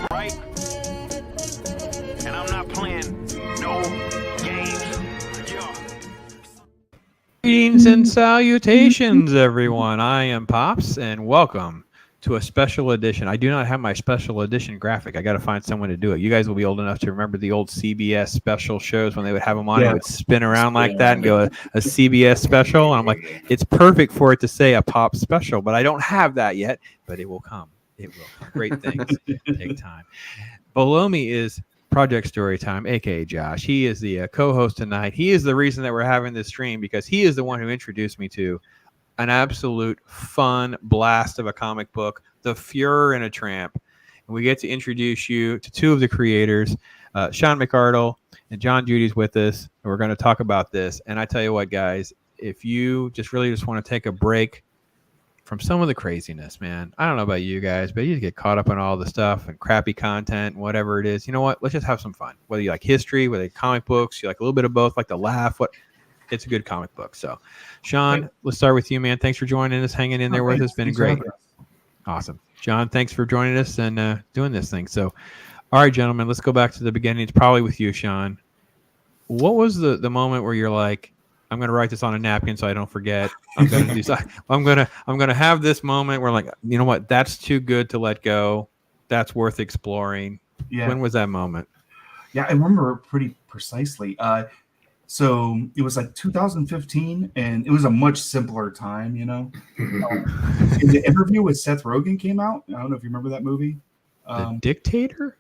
Right? And I'm not playing no games. Yeah. Greetings and salutations, everyone. I am Pops, and welcome to a special edition. I do not have my special edition graphic. I got to find someone to do it. You guys will be old enough to remember the old CBS special shows when they would have them on. It would spin around like that and go a CBS special. And I'm like, it's perfect for it to say a Pop special, but I don't have that yet. But it will come. It will come. Great things take time. Below me is Project Storytime, aka Josh. He is the co-host tonight. He is the reason that we're having this stream because he is the one who introduced me to an absolute fun blast of a comic book, The FUHRER and the Tramp. And we get to introduce you to two of the creators, Sean McARDLE and Jon Judy's with us. And we're going to talk about this. And I tell you what, guys, if you just want to take a break from some of the craziness, man, I don't know about you guys, but you just get caught up in all the stuff and crappy content and whatever it is. You know what? Let's just have some fun. Whether you like history, whether you like comic books, you like a little bit of both, like to laugh, it's a good comic book. So, Sean, let's start with you, man. Thanks for joining us, hanging in there with us. It's been great. Awesome. Jon, thanks for joining us and doing this thing. So, all right, gentlemen, let's go back to the beginning. It's probably with you, Sean. What was the moment where you're like, I'm going to write this on a napkin so I don't forget. I'm going to do something. I'm going to have this moment where, like, you know what? That's too good to let go. That's worth exploring. Yeah. When was that moment? Yeah, I remember pretty precisely. So it was like 2015, and it was a much simpler time, you know. The Interview with Seth Rogen came out. I don't know if you remember that movie. The Dictator?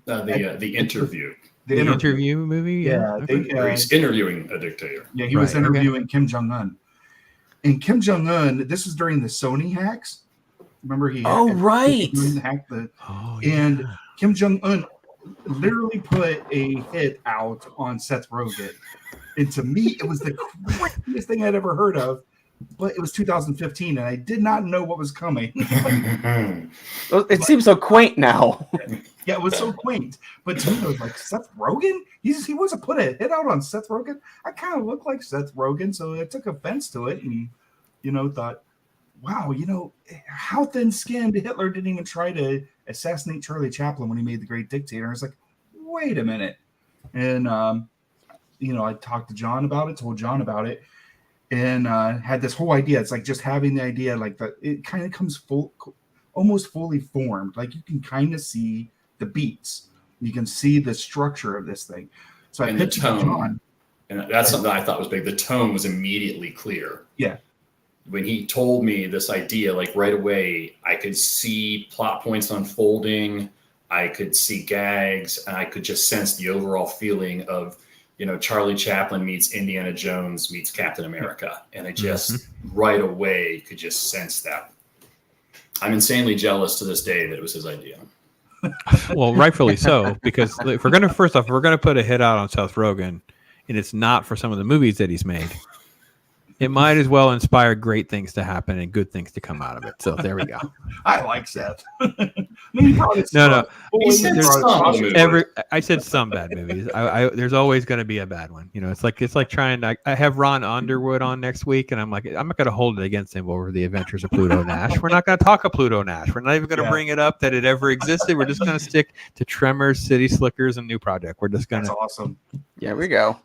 The Interview. The interview movie? Yeah. He's interviewing a dictator. Yeah, he was interviewing Kim Jong-un. And Kim Jong-un, this was during the Sony hacks. Remember he hacked the... And Kim Jong-un literally put a hit out on Seth Rogen. And to me, it was the craziest thing I'd ever heard of. But it was 2015, and I did not know what was coming. It seems so quaint now. Yeah, it was so quaint. But to me, it was like, Seth Rogen? He wasn't put a hit out on Seth Rogen? I kind of look like Seth Rogen, so I took offense to it and, thought, wow, how thin-skinned Hitler didn't even try to assassinate Charlie Chaplin when he made The Great Dictator. I was like, wait a minute. And, I talked to Jon about it, told Jon about it, and had this whole idea. It's like just having the idea, like it kind of comes almost fully formed. Like you can kind of see the beats. You can see the structure of this thing. So I pitched to Jon. And that's something I thought was big. The tone was immediately clear. Yeah. When he told me this idea, like right away, I could see plot points unfolding. I could see gags, and I could just sense the overall feeling of, Charlie Chaplin meets Indiana Jones meets Captain America. And I just right away could just sense that. I'm insanely jealous to this day that it was his idea. Well, rightfully so, because if we're going to put a hit out on Seth Rogen, and it's not for some of the movies that he's made, it might as well inspire great things to happen and good things to come out of it. So there we go. I like Seth. No. I said some bad movies. There's always going to be a bad one. It's like trying to. I have Ron Underwood on next week, and I'm like, I'm not going to hold it against him over the Adventures of Pluto Nash. We're not going to talk of Pluto Nash. We're not even going to bring it up that it ever existed. We're just going to stick to Tremors, City Slickers, and New Project. We're just going to. That's awesome. Yeah, we go.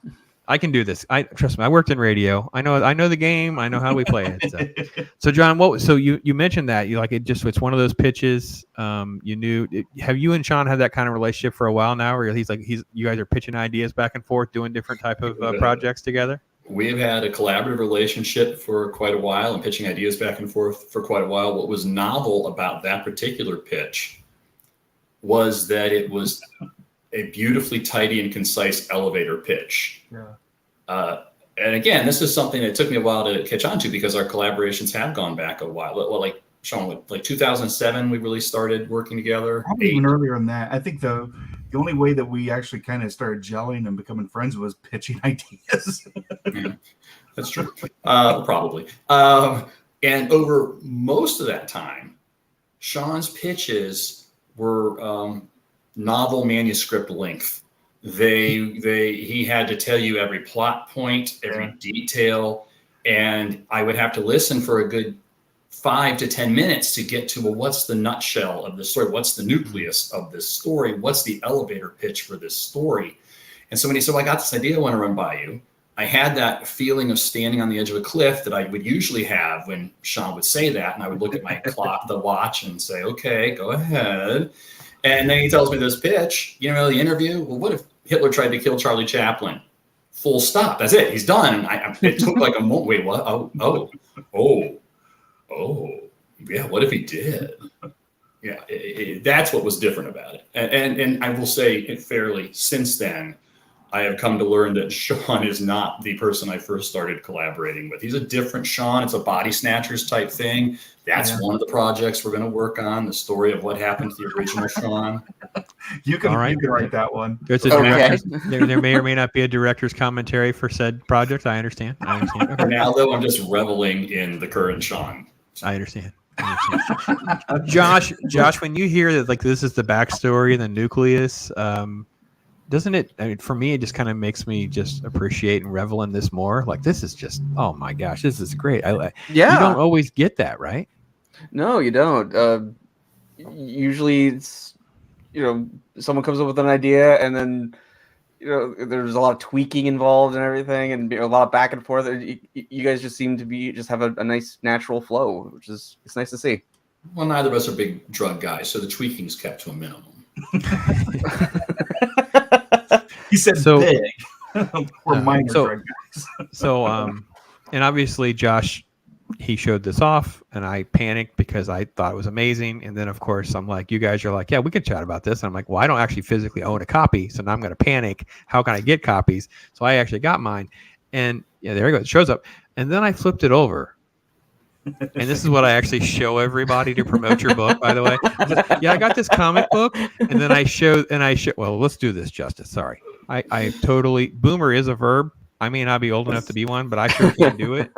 I can do this. Trust me. I worked in radio. I know the game. I know how we play it. So Jon, so you mentioned that it's one of those pitches. You knew. Have you and Sean had that kind of relationship for a while now, where you guys are pitching ideas back and forth, doing different type of projects together? We've had a collaborative relationship for quite a while and pitching ideas back and forth for quite a while. What was novel about that particular pitch was that it was a beautifully tidy and concise elevator pitch. Yeah. And again, this is something that took me a while to catch on to because our collaborations have gone back a while. Well, like Sean, like 2007, we really started working together. Probably even earlier than that. I think the only way that we actually kind of started gelling and becoming friends was pitching ideas. Yeah, that's true. Probably. And over most of that time, Sean's pitches were novel manuscript length. He had to tell you every plot point, every detail, and I would have to listen for a good 5 to 10 minutes to get to, well, what's the nutshell of the story? What's the nucleus of this story? What's the elevator pitch for this story? And somebody said, well, I got this idea I want to run by you. I had that feeling of standing on the edge of a cliff that I would usually have when Sean would say that. And I would look at my clock, the watch, and say, okay, go ahead. And then he tells me this pitch, you know, the interview. Well, what if Hitler tried to kill Charlie Chaplin? Full stop. That's it. He's done. And it took like a moment. Wait, what? Oh, yeah. What if he did? Yeah, that's what was different about it. And I will say it fairly, since then, I have come to learn that Sean is not the person I first started collaborating with. He's a different Sean. It's a Body Snatchers type thing. That's one of the projects we're going to work on, the story of what happened to the original Sean. You can write that one. There's a there may or may not be a director's commentary for said project. I understand. Okay. Now, though, I'm just reveling in the current Sean. I understand. Josh, when you hear that, like, this is the backstory and the nucleus, doesn't it? I mean, for me, it just kind of makes me just appreciate and revel in this more. Like, this is just, oh my gosh, this is great. You don't always get that, right? No, you don't. Usually, it's, you know, someone comes up with an idea, and then, you know, there's a lot of tweaking involved and everything, and a lot of back and forth. You guys just seem to have a nice natural flow, which is, it's nice to see. Well, neither of us are big drug guys, so the tweaking's kept to a minimum. He said so, big. We're minor drug guys. And obviously Josh, he showed this off, and I panicked because I thought it was amazing. And then, of course, I'm like, you guys are like, yeah, we can chat about this. And I'm like, well, I don't actually physically own a copy, so now I'm going to panic. How can I get copies? So I actually got mine. And yeah, there you go. It shows up. And then I flipped it over. And this is what I actually show everybody to promote your book, by the way. I got this comic book, and then I show, well, let's do this justice. Sorry. I totally, boomer is a verb. I may not be old enough to be one, but I sure can do it.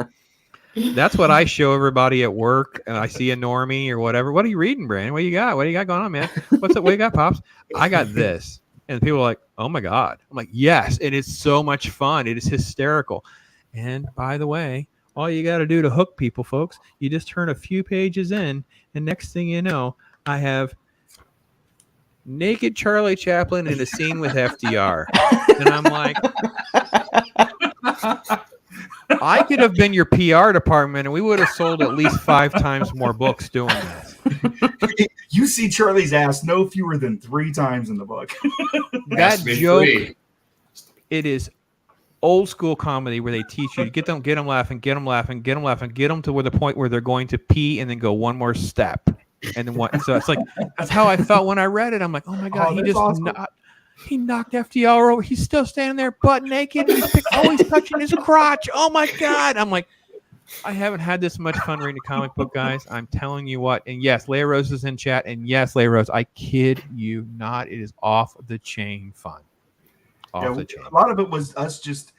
That's what I show everybody at work, and I see a normie or whatever. What are you reading, Brandon? What do you got? What do you got going on, man? What's up? What do you got, Pops? I got this. And people are like, oh my God. I'm like, yes. And it's so much fun. It is hysterical. And by the way, all you got to do to hook people, folks, you just turn a few pages in, and next thing you know, I have naked Charlie Chaplin in a scene with FDR. And I'm like, I could have been your PR department, and we would have sold at least 5 times more books doing this. You see Charlie's ass no fewer than 3 times in the book. That joke, it is old school comedy where they teach you to get them laughing, get them to where the point where they're going to pee and then go one more step. And then what? So it's like, that's how I felt when I read it. I'm like, oh my God, he knocked FDR over. He's still standing there butt naked. And he's always touching his crotch. Oh my God. I'm like, I haven't had this much fun reading a comic book, guys. I'm telling you what. And yes, Leia Rose is in chat. And yes, Leia Rose, I kid you not. It is off the chain fun. A lot of it was us just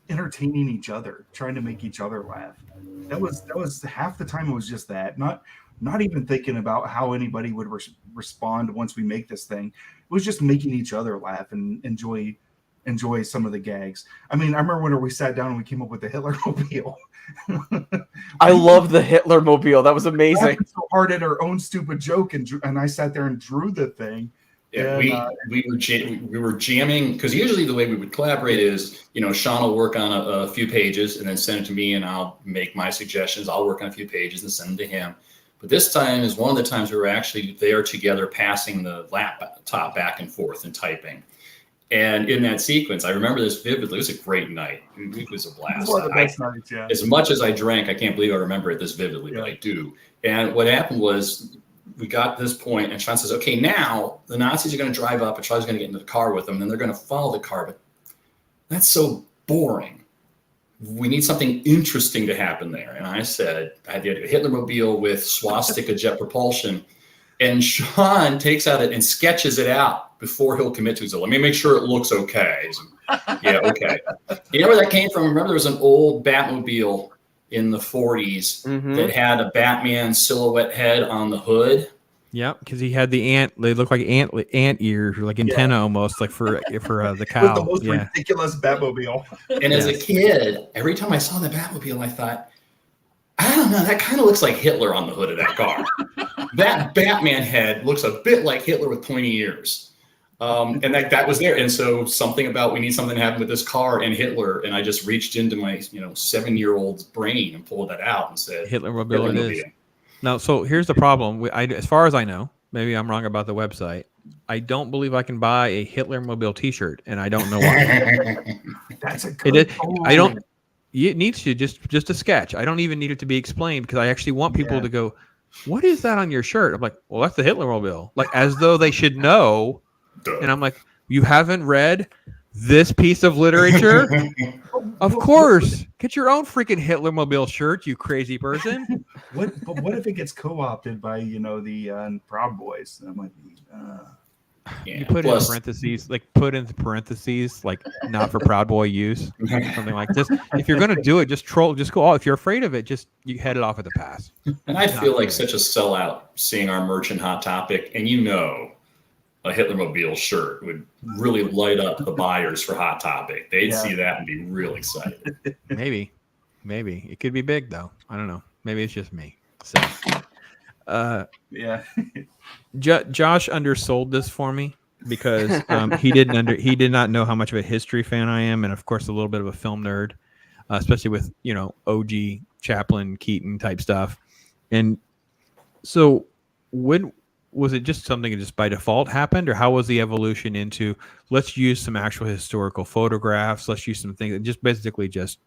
entertaining each other, trying to make each other laugh. That was half the time. It was just that, not even thinking about how anybody would respond once we make this thing. It was just making each other laugh and enjoy some of the gags. I mean, I remember when we sat down and we came up with the Hitler mobile. I love the Hitler mobile. That was amazing. We so hard at our own stupid joke, and I sat there and drew the thing. Yeah, we were jamming, because usually the way we would collaborate is, you know, Sean will work on a few pages and then send it to me, and I'll make my suggestions. I'll work on a few pages and send them to him. But this time is one of the times we were actually there together, passing the laptop back and forth and typing. And in that sequence, I remember this vividly. It was a great night. It was a blast. One of the best nights, yeah. As much as I drank, I can't believe I remember it this vividly, but I do. And what happened was, we got this point, and Sean says, okay, now the Nazis are going to drive up, and Charlie's going to get into the car with them, and then they're going to follow the car. But that's so boring. We need something interesting to happen there. And I said, I had the Hitlermobile with swastika jet propulsion. And Sean takes out it and sketches it out before he'll commit to it. So let me make sure it looks okay. Yeah, okay. You know where that came from? Remember, there was an old Batmobile in the 40s that had a Batman silhouette head on the hood. Yeah, because he had the ant. They look like ant ears, or like antenna almost, like for the cow. It was the most ridiculous Batmobile. And as a kid, every time I saw the Batmobile, I thought, I don't know. That kind of looks like Hitler on the hood of that car. That Batman head looks a bit like Hitler with pointy ears. And that was there. And so something about we need something to happen with this car and Hitler. And I just reached into my 7-year-old's brain and pulled that out and said, Hitlermobile it is. Now, so here's the problem. As far as I know, maybe I'm wrong about the website. I don't believe I can buy a Hitlermobile T-shirt, and I don't know why. That's a good call. I don't. It needs to just a sketch. I don't even need it to be explained because I actually want people to go, "What is that on your shirt?" I'm like, "Well, that's the Hitlermobile," like as though they should know. And I'm like, "You haven't read this piece of literature?" Of course, get your own freaking Hitlermobile shirt, you crazy person. What if it gets co-opted by the Proud Boys? That might be. You put in parentheses, like not for Proud Boy use, something like this. If you're gonna do it, just go. Oh, if you're afraid of it, you head it off at the pass. And I feel like such a sellout seeing our merch in Hot Topic, and a Hitlermobile shirt would really light up the buyers for Hot Topic. They'd see that and be real excited. Maybe it could be big though. I don't know. Maybe it's just me. So, yeah. Josh undersold this for me because he did not know how much of a history fan I am, and of course a little bit of a film nerd, especially with OG Chaplin, Keaton type stuff. And so was it just something that just by default happened, or how was the evolution into let's use some actual historical photographs, let's use some things, and just basically just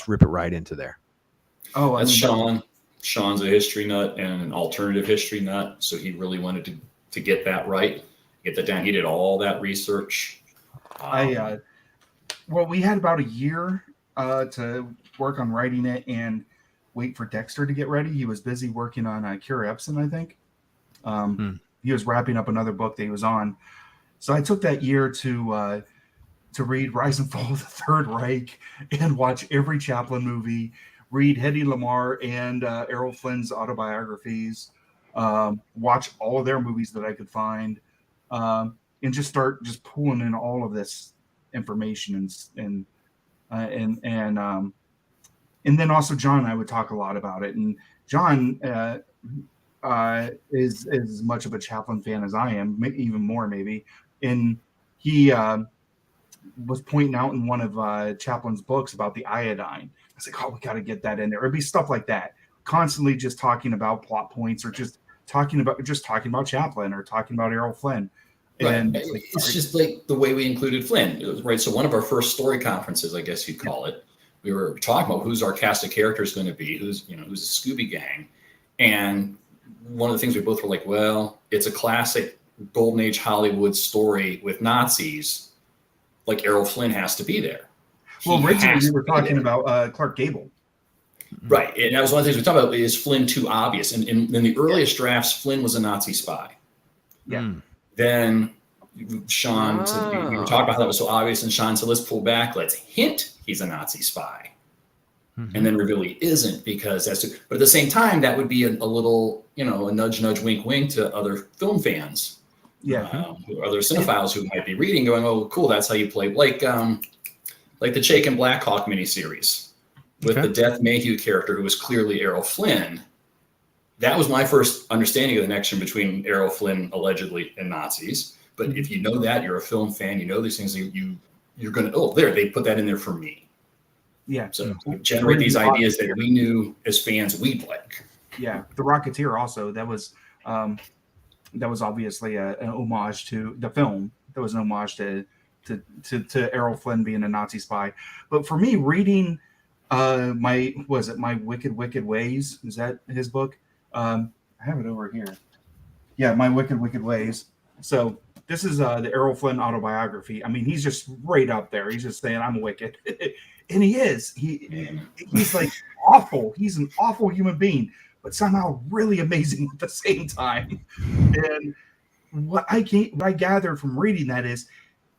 rip it right into there? Oh, that's Sean. Sean's a history nut and an alternative history nut, so he really wanted to get that right, get that down. He did all that research. We had about a year to work on writing it and wait for Dexter to get ready. He was busy working on Cure Epson, I think. He was wrapping up another book that he was on. So I took that year to read Rise and Fall of the Third Reich and watch every Chaplin movie, read Hedy Lamarr and Errol Flynn's autobiographies, watch all of their movies that I could find, and just start pulling in all of this information and then also John and I would talk a lot about it. And John is as much of a Chaplin fan as I am, even more maybe. And he was pointing out in one of Chaplin's books about the iodine. I was like, oh, we got to get that in there. It'd be stuff like that, constantly just talking about plot points or just talking about Chaplin or talking about Errol Flynn. And right. It's just like the way we included Flynn, right? So one of our first story conferences, I guess you'd call it, we were talking about who's our cast of characters going to be, who's a Scooby Gang. And one of the things we both were like, well, it's a classic Golden Age Hollywood story with Nazis. Like Errol Flynn has to be there. Well, originally we were talking about Clark Gable. Right. And that was one of the things we talked about, is Flynn too obvious? And in the earliest drafts, Flynn was a Nazi spy. Yeah. Then Sean said, we were talking about how that was so obvious, and Sean said, let's pull back. Let's hint he's a Nazi spy. And then reveal he isn't, because but at the same time, that would be a little, a nudge, wink, wink to other film fans. Yeah. Other cinephiles who might be reading going, oh, cool, that's how you play. Like the Chaykin Black Hawk miniseries with the Death Mayhew character who was clearly Errol Flynn. That was my first understanding of the connection between Errol Flynn allegedly and Nazis. But if you know that, you're a film fan, you know these things, you're going to, they put that in there for me. Yeah. So generate these ideas that we knew as fans we'd like. Yeah. The Rocketeer also, that was obviously an homage to the film. That was an homage to Errol Flynn being a Nazi spy. But for me, reading My Wicked Ways, is that his book? I have it over here. Yeah, My Wicked Ways. So this is the Errol Flynn autobiography. I mean, he's just right up there. He's just saying, I'm wicked. And he is. He's like awful. He's an awful human being, but somehow really amazing at the same time. And what I gathered from reading that is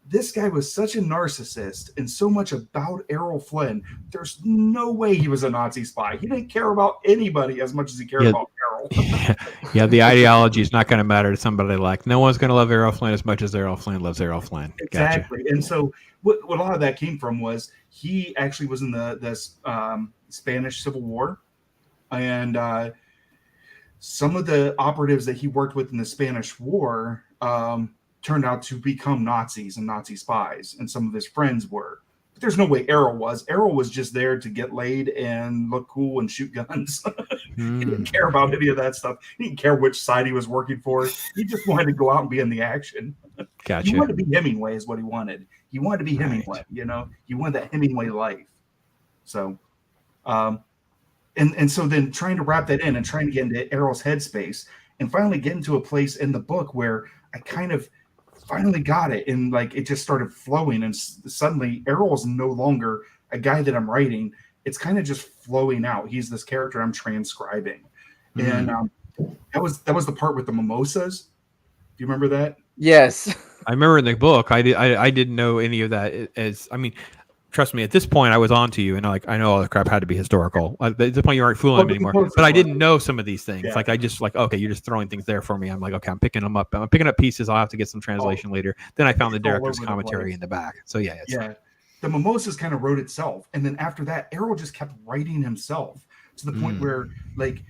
this guy was such a narcissist and so much about Errol Flynn. There's no way he was a Nazi spy. He didn't care about anybody as much as he cared about Errol. Yeah, the ideology is not going to matter to somebody like, no one's going to love Errol Flynn as much as Errol Flynn loves Errol Flynn. Exactly. Gotcha. And so what a lot of that came from was he actually was in the Spanish Civil War. and some of the operatives that he worked with in the Spanish War turned out to become Nazis and Nazi spies, and some of his friends were. But there's no way Errol was. Errol was just there to get laid and look cool and shoot guns. He didn't care about any of that stuff. He didn't care which side he was working for. He just wanted to go out and be in the action. Gotcha. He wanted to be Hemingway is what he wanted. He wanted to be Hemingway, you know? He wanted that Hemingway life. So, and so then trying to wrap that in and trying to get into Errol's headspace and finally get into a place in the book where I kind of finally got it, and like it just started flowing, and suddenly Errol's no longer a guy that I'm writing. It's kind of just flowing out. He's this character I'm transcribing. And that was the part with the mimosas. Do you remember that? Yes. I remember in the book, I didn't know any of that. As I mean, trust me, at this point, I was on to you, and like I know all the crap had to be historical. At this point, you aren't fooling me anymore. But I didn't know some of these things. Yeah. Like I just like, okay, you're just throwing things there for me. I'm like, okay, I'm picking them up. I'm picking up pieces. I'll have to get some translation later. Then I found the It's all director's over the commentary place. in the back. So yeah, The mimosas kind of wrote itself, and then after that, Errol just kept writing himself to the point where like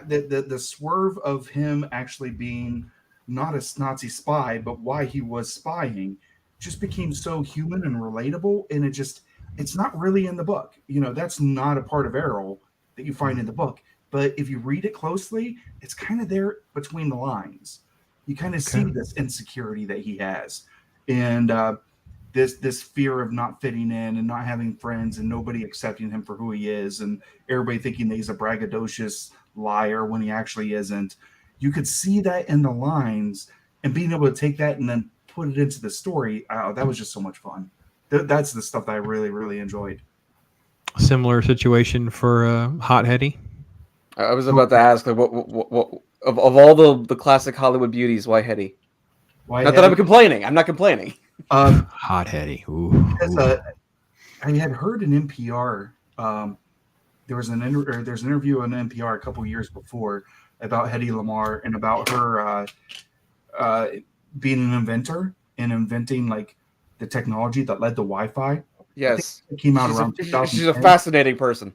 the swerve of him actually being not a Nazi spy, but why he was spying, just became so human and relatable, and it's not really in the book. You know, that's not a part of Errol that you find in the book. But if you read it closely, it's kind of there between the lines. You kind of see this insecurity that he has, and this fear of not fitting in and not having friends and nobody accepting him for who he is, and everybody thinking that he's a braggadocious liar when he actually isn't. You could see that in the lines, and being able to take that and then put it into the story. That was just so much fun. That's the stuff that I really, really enjoyed. similar situation for Hot Hetty. I was about to ask, like, what of all the classic Hollywood beauties, why Hetty? Why Not that I'm complaining. I'm not complaining. Hot Hetty. I had heard an NPR. There's an interview on NPR a couple years before about Hedy Lamarr and about her being an inventor and inventing like the technology that led to Wi-Fi. Yes, it came out around 2010. She's a fascinating person.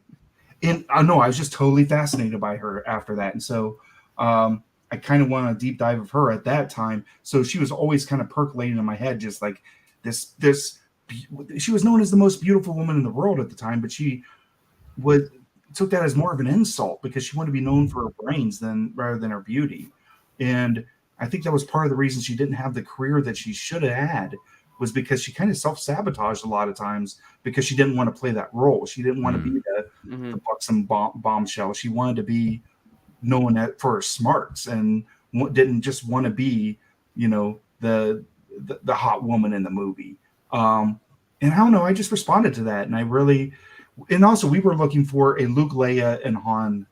And I know I was just totally fascinated by her after that, and so I kind of wanted a deep dive of her at that time. So she was always kind of percolating in my head, just like this. She was known as the most beautiful woman in the world at the time, but she took that as more of an insult because she wanted to be known for her brains rather than her beauty. And I think that was part of the reason she didn't have the career that she should have had, was because she kind of self-sabotaged a lot of times because she didn't want to play that role. She didn't want to be the buxom bombshell. She wanted to be known for her smarts and didn't just want to be, the hot woman in the movie. And I don't know, I just responded to that. And also we were looking for a Luke, Leia, and Han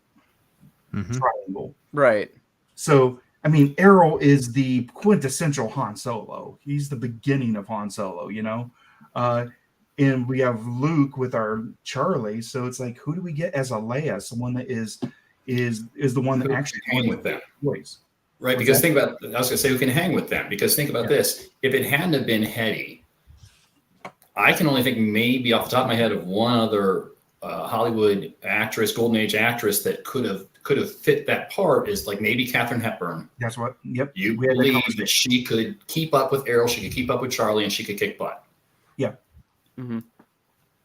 triangle. Right. So, I mean, Errol is the quintessential Han Solo. He's the beginning of Han Solo, and we have Luke with our Charlie. So it's like, who do we get as a Leia? Someone that is the one that actually hang with them. Voice. Right, because think about, I was going to say, who can hang with them? Because think about this. If it hadn't have been Hetty, I can only think maybe off the top of my head of one other Hollywood actress, Golden Age actress that could have fit that part, is like maybe Katharine Hepburn. That's what. Yep. You believe that she could keep up with Errol, she could keep up with Charlie, and she could kick butt. Yeah. Mm-hmm.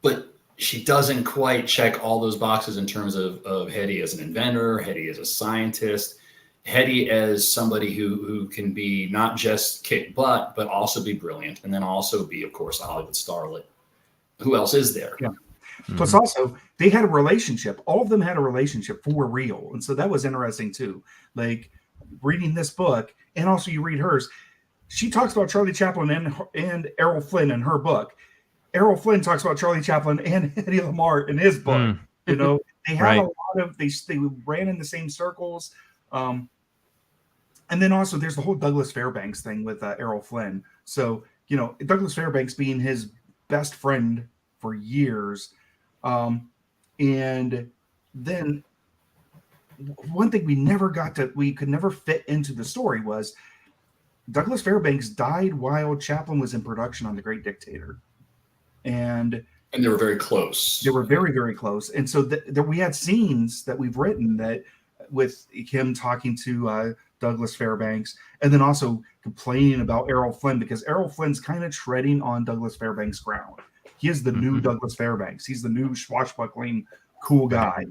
But she doesn't quite check all those boxes in terms of Hetty as an inventor, Hetty as a scientist, Hetty as somebody who can be not just kick butt, but also be brilliant, and then also be, of course, a Hollywood starlet. Who else is there? Yeah. Plus, also, they had a relationship. All of them had a relationship for real. And so that was interesting, too. Like, reading this book, and also you read hers, she talks about Charlie Chaplin and Errol Flynn in her book. Errol Flynn talks about Charlie Chaplin and Hedy Lamarr in his book. They had a lot of, they ran in the same circles. And then also there's the whole Douglas Fairbanks thing with Errol Flynn. So, Douglas Fairbanks being his best friend for years. And then one thing we could never fit into the story was Douglas Fairbanks died while Chaplin was in production on The Great Dictator. And And they were very close. They were very, very close. And so we had scenes that we've written that with him talking to Douglas Fairbanks, and then also complaining about Errol Flynn, because Errol Flynn's kind of treading on Douglas Fairbanks' ground. He is the new Douglas Fairbanks. He's the new swashbuckling cool guy.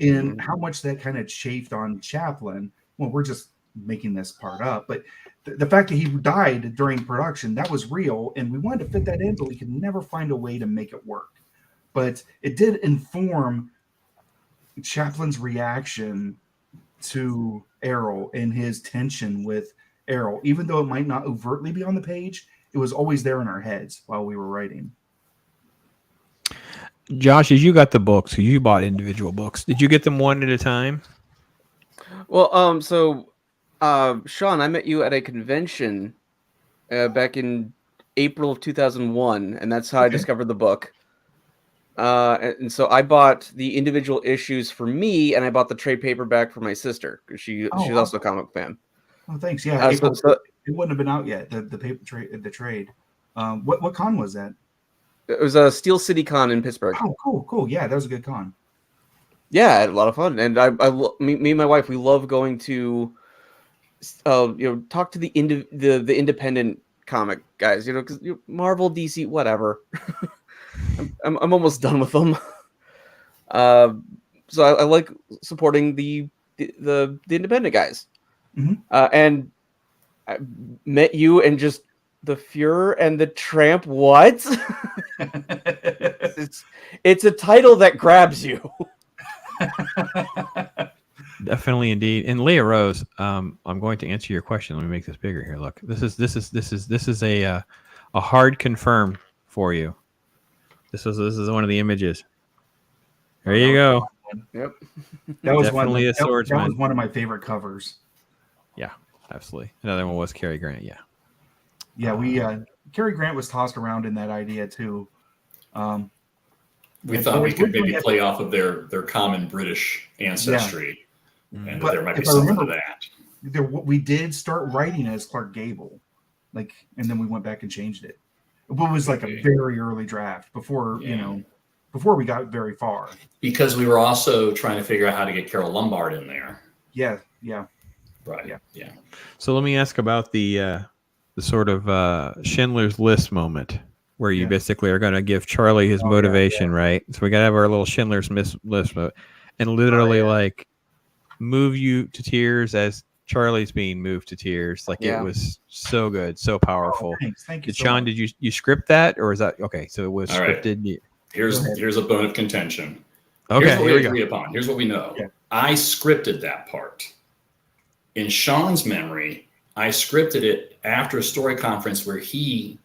And how much that kind of chafed on Chaplin. Well, we're just making this part up, but the fact that he died during production, that was real, and we wanted to fit that in, but we could never find a way to make it work. But it did inform Chaplin's reaction to Errol and his tension with Errol. Even though it might not overtly be on the page, it was always there in our heads while we were writing. Josh, as you got the books, you bought individual books. Did you get them one at a time? Well, Sean, I met you at a convention back in April of 2001, and that's how I discovered the book. And so I bought the individual issues for me, and I bought the trade paperback for my sister because she's also a comic fan. Oh, thanks. Yeah, it wouldn't have been out yet. The paper trade, the trade. What con was that? It was a Steel City Con in Pittsburgh. Oh, cool. Yeah, that was a good con. Yeah, I had a lot of fun, and me and my wife, we love going to, talk to the independent comic guys, because Marvel, DC, whatever. I'm almost done with them. So I like supporting the independent guys. And I met you and just the FUHRER and the TRAMP. What? it's a title that grabs you. Definitely, indeed. And Leah Rose, I'm going to answer your question. Let me make this bigger here. Look, this is a hard confirm for you. This is one of the images. There you go. Yep. That was definitely a swordsman. That was one of my favorite covers. Yeah, absolutely. Another one was Cary Grant. Yeah. Yeah, Cary Grant was tossed around in that idea too. We thought we could maybe play off of their common British ancestry, and that there might be something to that. We did start writing as Clark Gable, and then we went back and changed it. It was like a very early draft before before we got very far. Because we were also trying to figure out how to get Carol Lombard in there. Yeah. Right. Yeah. So let me ask about the sort of Schindler's List moment where you basically are going to give Charlie his motivation, right? So we got to have our little Schindler's List and literally move you to tears as Charlie's being moved to tears. It was so good, so powerful. Thank you. Sean, did you script that, or is that okay? So it was scripted. Right. Here's a bone of contention. Okay, here's what here we we agree go. upon. Here's what we know. Yeah. I scripted that part. In Sean's memory, I scripted it after a story conference where he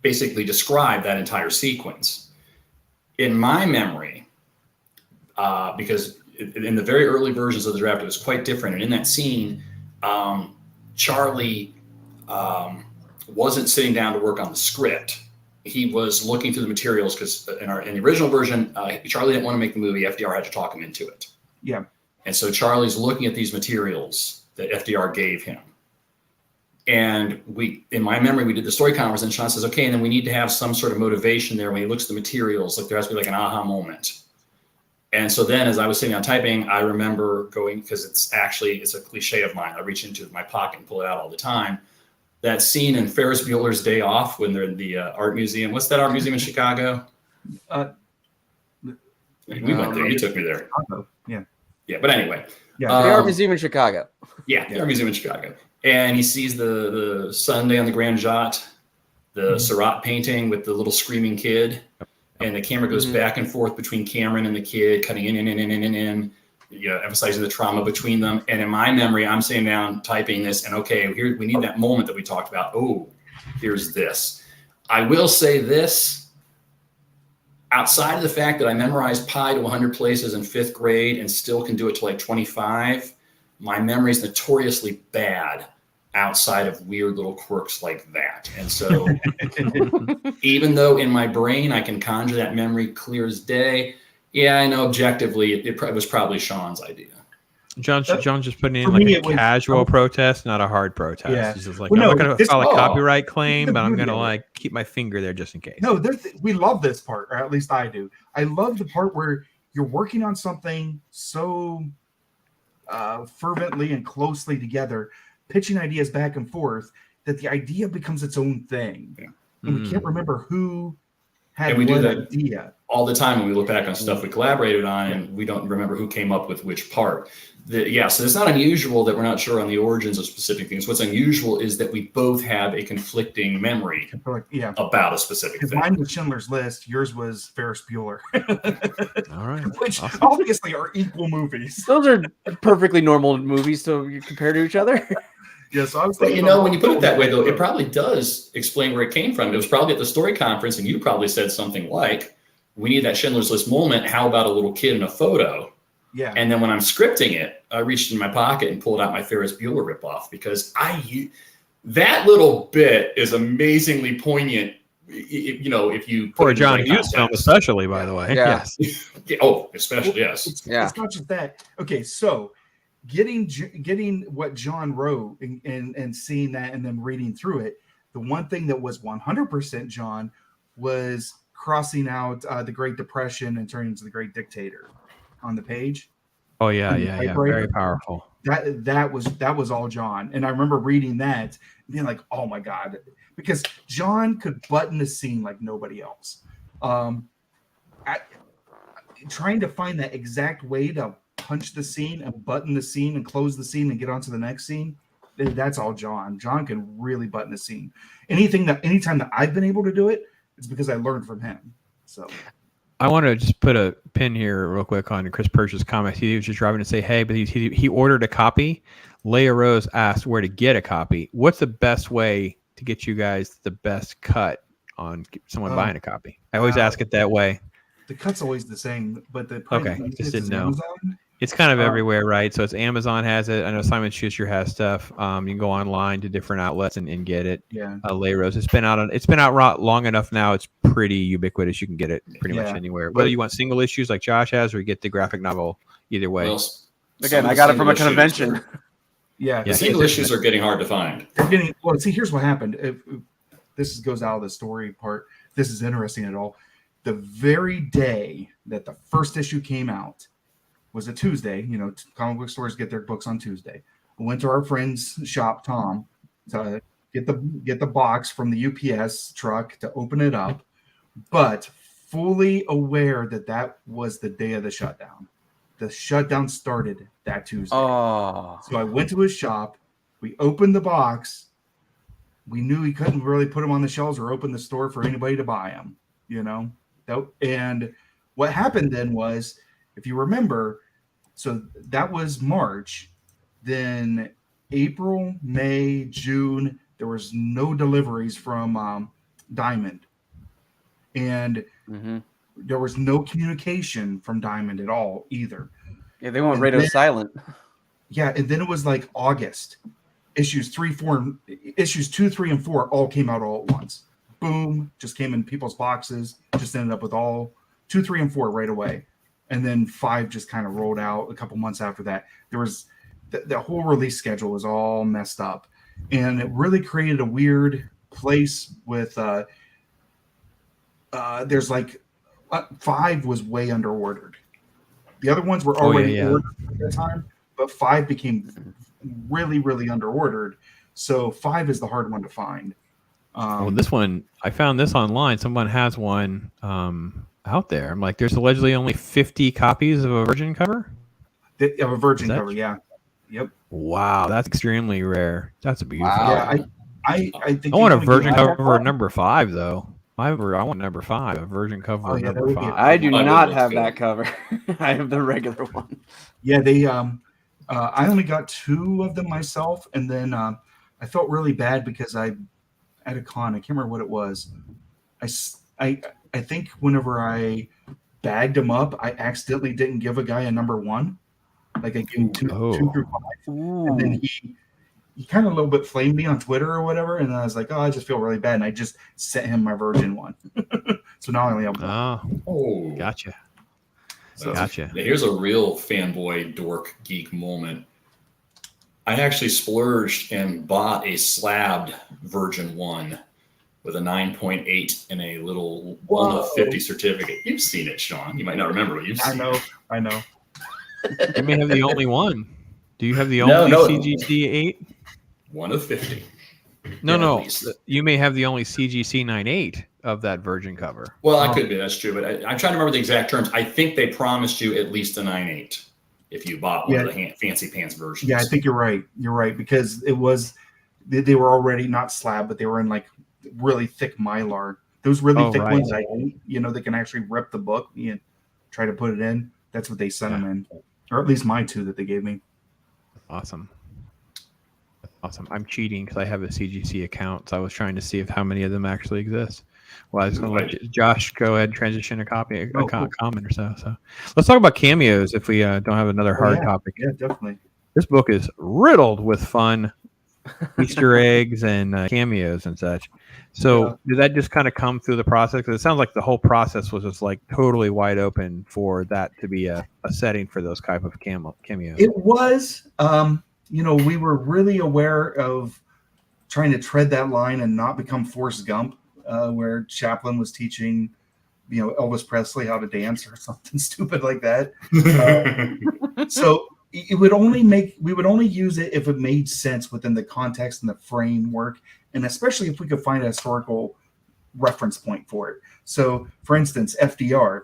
basically described that entire sequence. In my memory, because in the very early versions of the draft, it was quite different. And in that scene, Charlie wasn't sitting down to work on the script. He was looking through the materials because in the original version, Charlie didn't want to make the movie. FDR had to talk him into it. Yeah. And so Charlie's looking at these materials that FDR gave him. And in my memory, we did the story conference, and Sean says, okay, and then we need to have some sort of motivation there when he looks at the materials. There has to be an aha moment. And so then as I was sitting down typing, I remember going, because it's a cliche of mine. I reach into my pocket and pull it out all the time. That scene in Ferris Bueller's Day Off when they're in the art museum. What's that art museum in Chicago? We went there. You took me there. Yeah. But anyway. The art museum in Chicago. Yeah, the art museum in Chicago. And he sees the Sunday on the Grand Jatte, the Seurat painting with the little screaming kid. And the camera goes back and forth between Cameron and the kid, cutting in, emphasizing the trauma between them. And in my memory, I'm sitting down typing this, and okay, here we need that moment that we talked about. Oh, here's this. I will say this. Outside of the fact that I memorized pi to 100 places in 5th grade and still can do it to 25, my memory is notoriously bad outside of weird little quirks like that. And so even though in my brain I can conjure that memory clear as day, I know objectively it was probably Sean's idea. John's just putting in For like me, a it was- casual protest, not a hard protest. Yeah. He's just like, Well, I'm no, not going to this- file a oh, copyright claim, the but I'm beauty going to of it. like keep my finger there just in case. No, we love this part, or at least I do. I love the part where you're working on something so fervently and closely together, pitching ideas back and forth, that the idea becomes its own thing. Yeah. And we can't remember who had And we do what that idea. all the time when we look back on stuff we collaborated on, and we don't remember who came up with which part. So it's not unusual that we're not sure on the origins of specific things. What's unusual is that we both have a conflicting memory Yeah. about a specific Because thing. mine was Schindler's List, yours was Ferris Bueller, All right. which Awesome. obviously are equal movies. Those are perfectly normal movies to compare to each other. Yeah, so I was But thinking when you put it that way, though, it probably does explain where it came from. It was probably at the story conference, and you probably said something like, we need that Schindler's List moment. How about a little kid in a photo? Yeah. And then when I'm scripting it, I reached in my pocket and pulled out my Ferris Bueller ripoff, because that little bit is amazingly poignant. If you For put a it in John the right Hughes film, context. especially, by the way. Yeah. Yes. Yeah, oh, especially, yes. It's not just that. Okay, so getting what John wrote and seeing that and then reading through it, the one thing that was 100% John was crossing out the Great Depression and turning into the Great Dictator on the page. Oh yeah, And the yeah. typewriter. Very powerful. That was all John. And I remember reading that and being like, oh my God, because John could button the scene like nobody else. Trying to find that exact way to punch the scene and button the scene and close the scene and get on to the next scene, that's all John. John can really button the scene. Anytime that I've been able to do it, it's because I learned from him. So I want to just put a pin here real quick on Chris Perch's comment. He was just driving to say, hey, but he ordered a copy. Leia Rose asked where to get a copy. What's the best way to get you guys the best cut on someone buying a copy? I always ask it that way. The cut's always the same, but the Just didn't know. Amazon. It's kind of everywhere, right? So it's Amazon has it. I know Simon Schuster has stuff. You can go online to different outlets and get it. Yeah. Leia Rose. It's been out long enough now. It's pretty ubiquitous. You can get it pretty much anywhere. Whether you want single issues like Josh has, or you get the graphic novel. Either way. Well, Again, I got it from a convention. Yeah. The single issues are getting hard to find. Well, see, here's what happened. If this goes out of the story part. This is interesting at all. The very day that the first issue came out was a Tuesday. Comic book stores get their books on Tuesday. We went to our friend's shop, Tom, to get the box from the UPS truck to open it up, but fully aware that was the day of the shutdown. The shutdown started that Tuesday. Oh. So I went to his shop. We opened the box. We knew he couldn't really put them on the shelves or open the store for anybody to buy them, And what happened then was, if you remember, so that was March. Then April, May, June, there was no deliveries from Diamond. And there was no communication from Diamond at all either. Yeah, they went radio silent. Yeah, and then it was like August. Issues 2, 3, and 4 all came out all at once. Boom, just came in people's boxes. Just ended up with all 2, 3, and 4 right away. And then 5 just kind of rolled out a couple months after that. There was the whole release schedule was all messed up, and it really created a weird place with there's like 5 was way under ordered. The other ones were already ordered at that time, but 5 became really, really under ordered. So 5 is the hard one to find. Well, this one, I found this online. Someone has one out there. I'm like, there's allegedly only 50 copies of a Virgin cover? Of a Virgin cover, yeah. Yep. Wow, that's extremely rare. That's a beautiful. Wow. Yeah, I think I want a Virgin cover number 5, though. I want number 5, a Virgin cover number 5. I do not have that cover. I have the regular one. Yeah, they I only got 2 of them myself, and then I felt really bad because I at a con, I can't remember what it was. I think whenever I bagged them up, I accidentally didn't give a guy a number 1. Like I gave him 2 through 5, and then he kind of a little bit flamed me on Twitter or whatever, and I was like, oh, I just feel really bad, and I just sent him my Virgin one. So now I only have 1. Oh, gotcha. So Gotcha. Here's a real fanboy dork geek moment. I actually splurged and bought a slabbed Virgin 1 with a 9.8 and a little 1 of 50 certificate. You've seen it, Sean. You might not remember, but you've seen it. I know. You may have the only one. Do you have the No, only no. CGC 8? 1 of 50. No, Yeah, no. at least. You may have the only CGC 9.8 of that Virgin cover. Well, I could be. That's true. But I'm trying to remember the exact terms. I think they promised you at least a 9.8 if you bought one of the fancy pants versions. Yeah, I think you're right. You're right, because it was they were already not slab, but they were in like really thick mylar. Those really thick ones I hate. You know, they can actually rip the book and try to put it in. That's what they sent them in, or at least my 2 that they gave me. Awesome. I'm cheating because I have a CGC account, so I was trying to see how many of them actually exist. Well, I was going to let Josh go ahead and transition a comment or so. So let's talk about cameos if we don't have another hard topic. Yeah, definitely. This book is riddled with fun Easter eggs and cameos and such. So did that just kind of come through the process? Because it sounds like the whole process was just like totally wide open for that to be a setting for those type of cameos. It was. You know, we were really aware of trying to tread that line and not become Forrest Gump, where Chaplin was teaching, you know, Elvis Presley how to dance or something stupid like that. So we would only use it if it made sense within the context and the framework, and especially if we could find a historical reference point for it. So, for instance, FDR.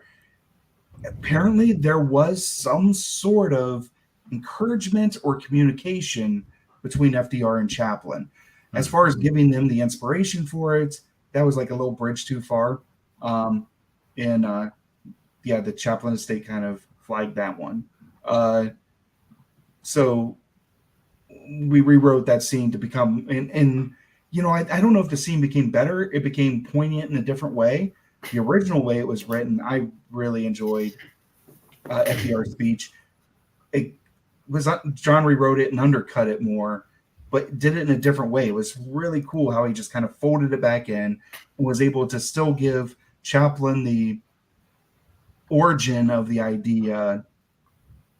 Apparently, there was some sort of encouragement or communication between FDR and Chaplin. As far as giving them the inspiration for it, that was like a little bridge too far. The Chaplin estate kind of flagged that one. So we rewrote that scene to become, and you know, I don't know if the scene became better. It became poignant in a different way. The original way it was written, I really enjoyed FDR's speech. John rewrote it and undercut it more, but did it in a different way. It was really cool how he just kind of folded it back in and was able to still give Chaplin the origin of the idea,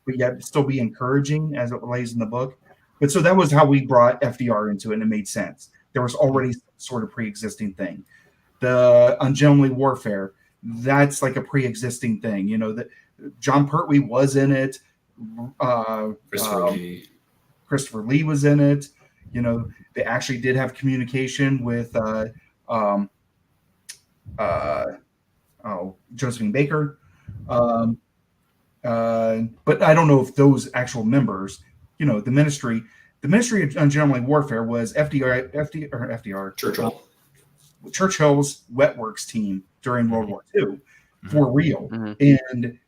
but yet still be encouraging as it lays in the book. But so that was how we brought FDR into it, and it made sense. There was already some sort of pre-existing thing. The Ungentlemanly Warfare, that's like a pre-existing thing. You know, that John Pertwee was in it. Christopher Lee was in it. You know, they actually did have communication with Josephine Baker. But I don't know if those actual members, you know, the Ministry of Ungentlemanly Warfare was FDR Churchill's Wet Works team during World War II, for real. And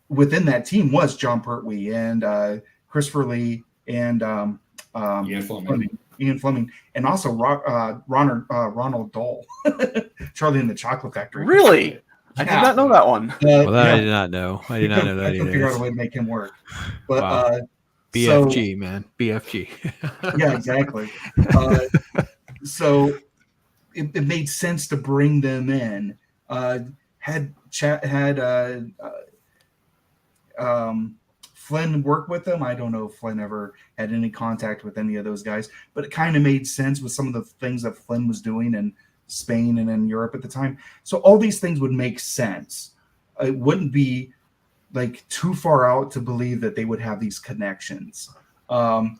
within that team was John Pertwee and Christopher Lee and Ian Fleming, and also Ronald Dahl, Charlie and the Chocolate Factory. Really? I did not know that one. I did not know. I did not know that I either. figure out a way to make him work. But wow. BFG, man. BFG. Yeah, exactly. So it made sense to bring them in. Flynn work with them. I don't know if Flynn ever had any contact with any of those guys, but it kind of made sense with some of the things that Flynn was doing in Spain and in Europe at the time. So all these things would make sense. It wouldn't be like too far out to believe that they would have these connections. I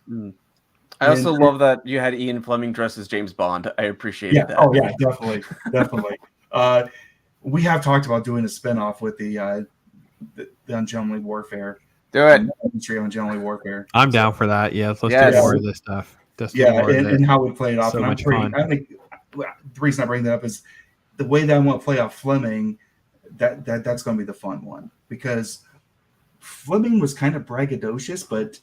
also love that you had Ian Fleming dressed as James Bond. I appreciated that. Oh yeah, definitely. We have talked about doing a spinoff with the Ungentlemanly Warfare. Do it. Ministry of Ungentlemanly Warfare. I'm down for that. Yeah, let's do more of this stuff. And how we play it off. So much fun. I think the reason I bring that up is the way that I want to play off Fleming. That's going to be the fun one, because Fleming was kind of braggadocious, but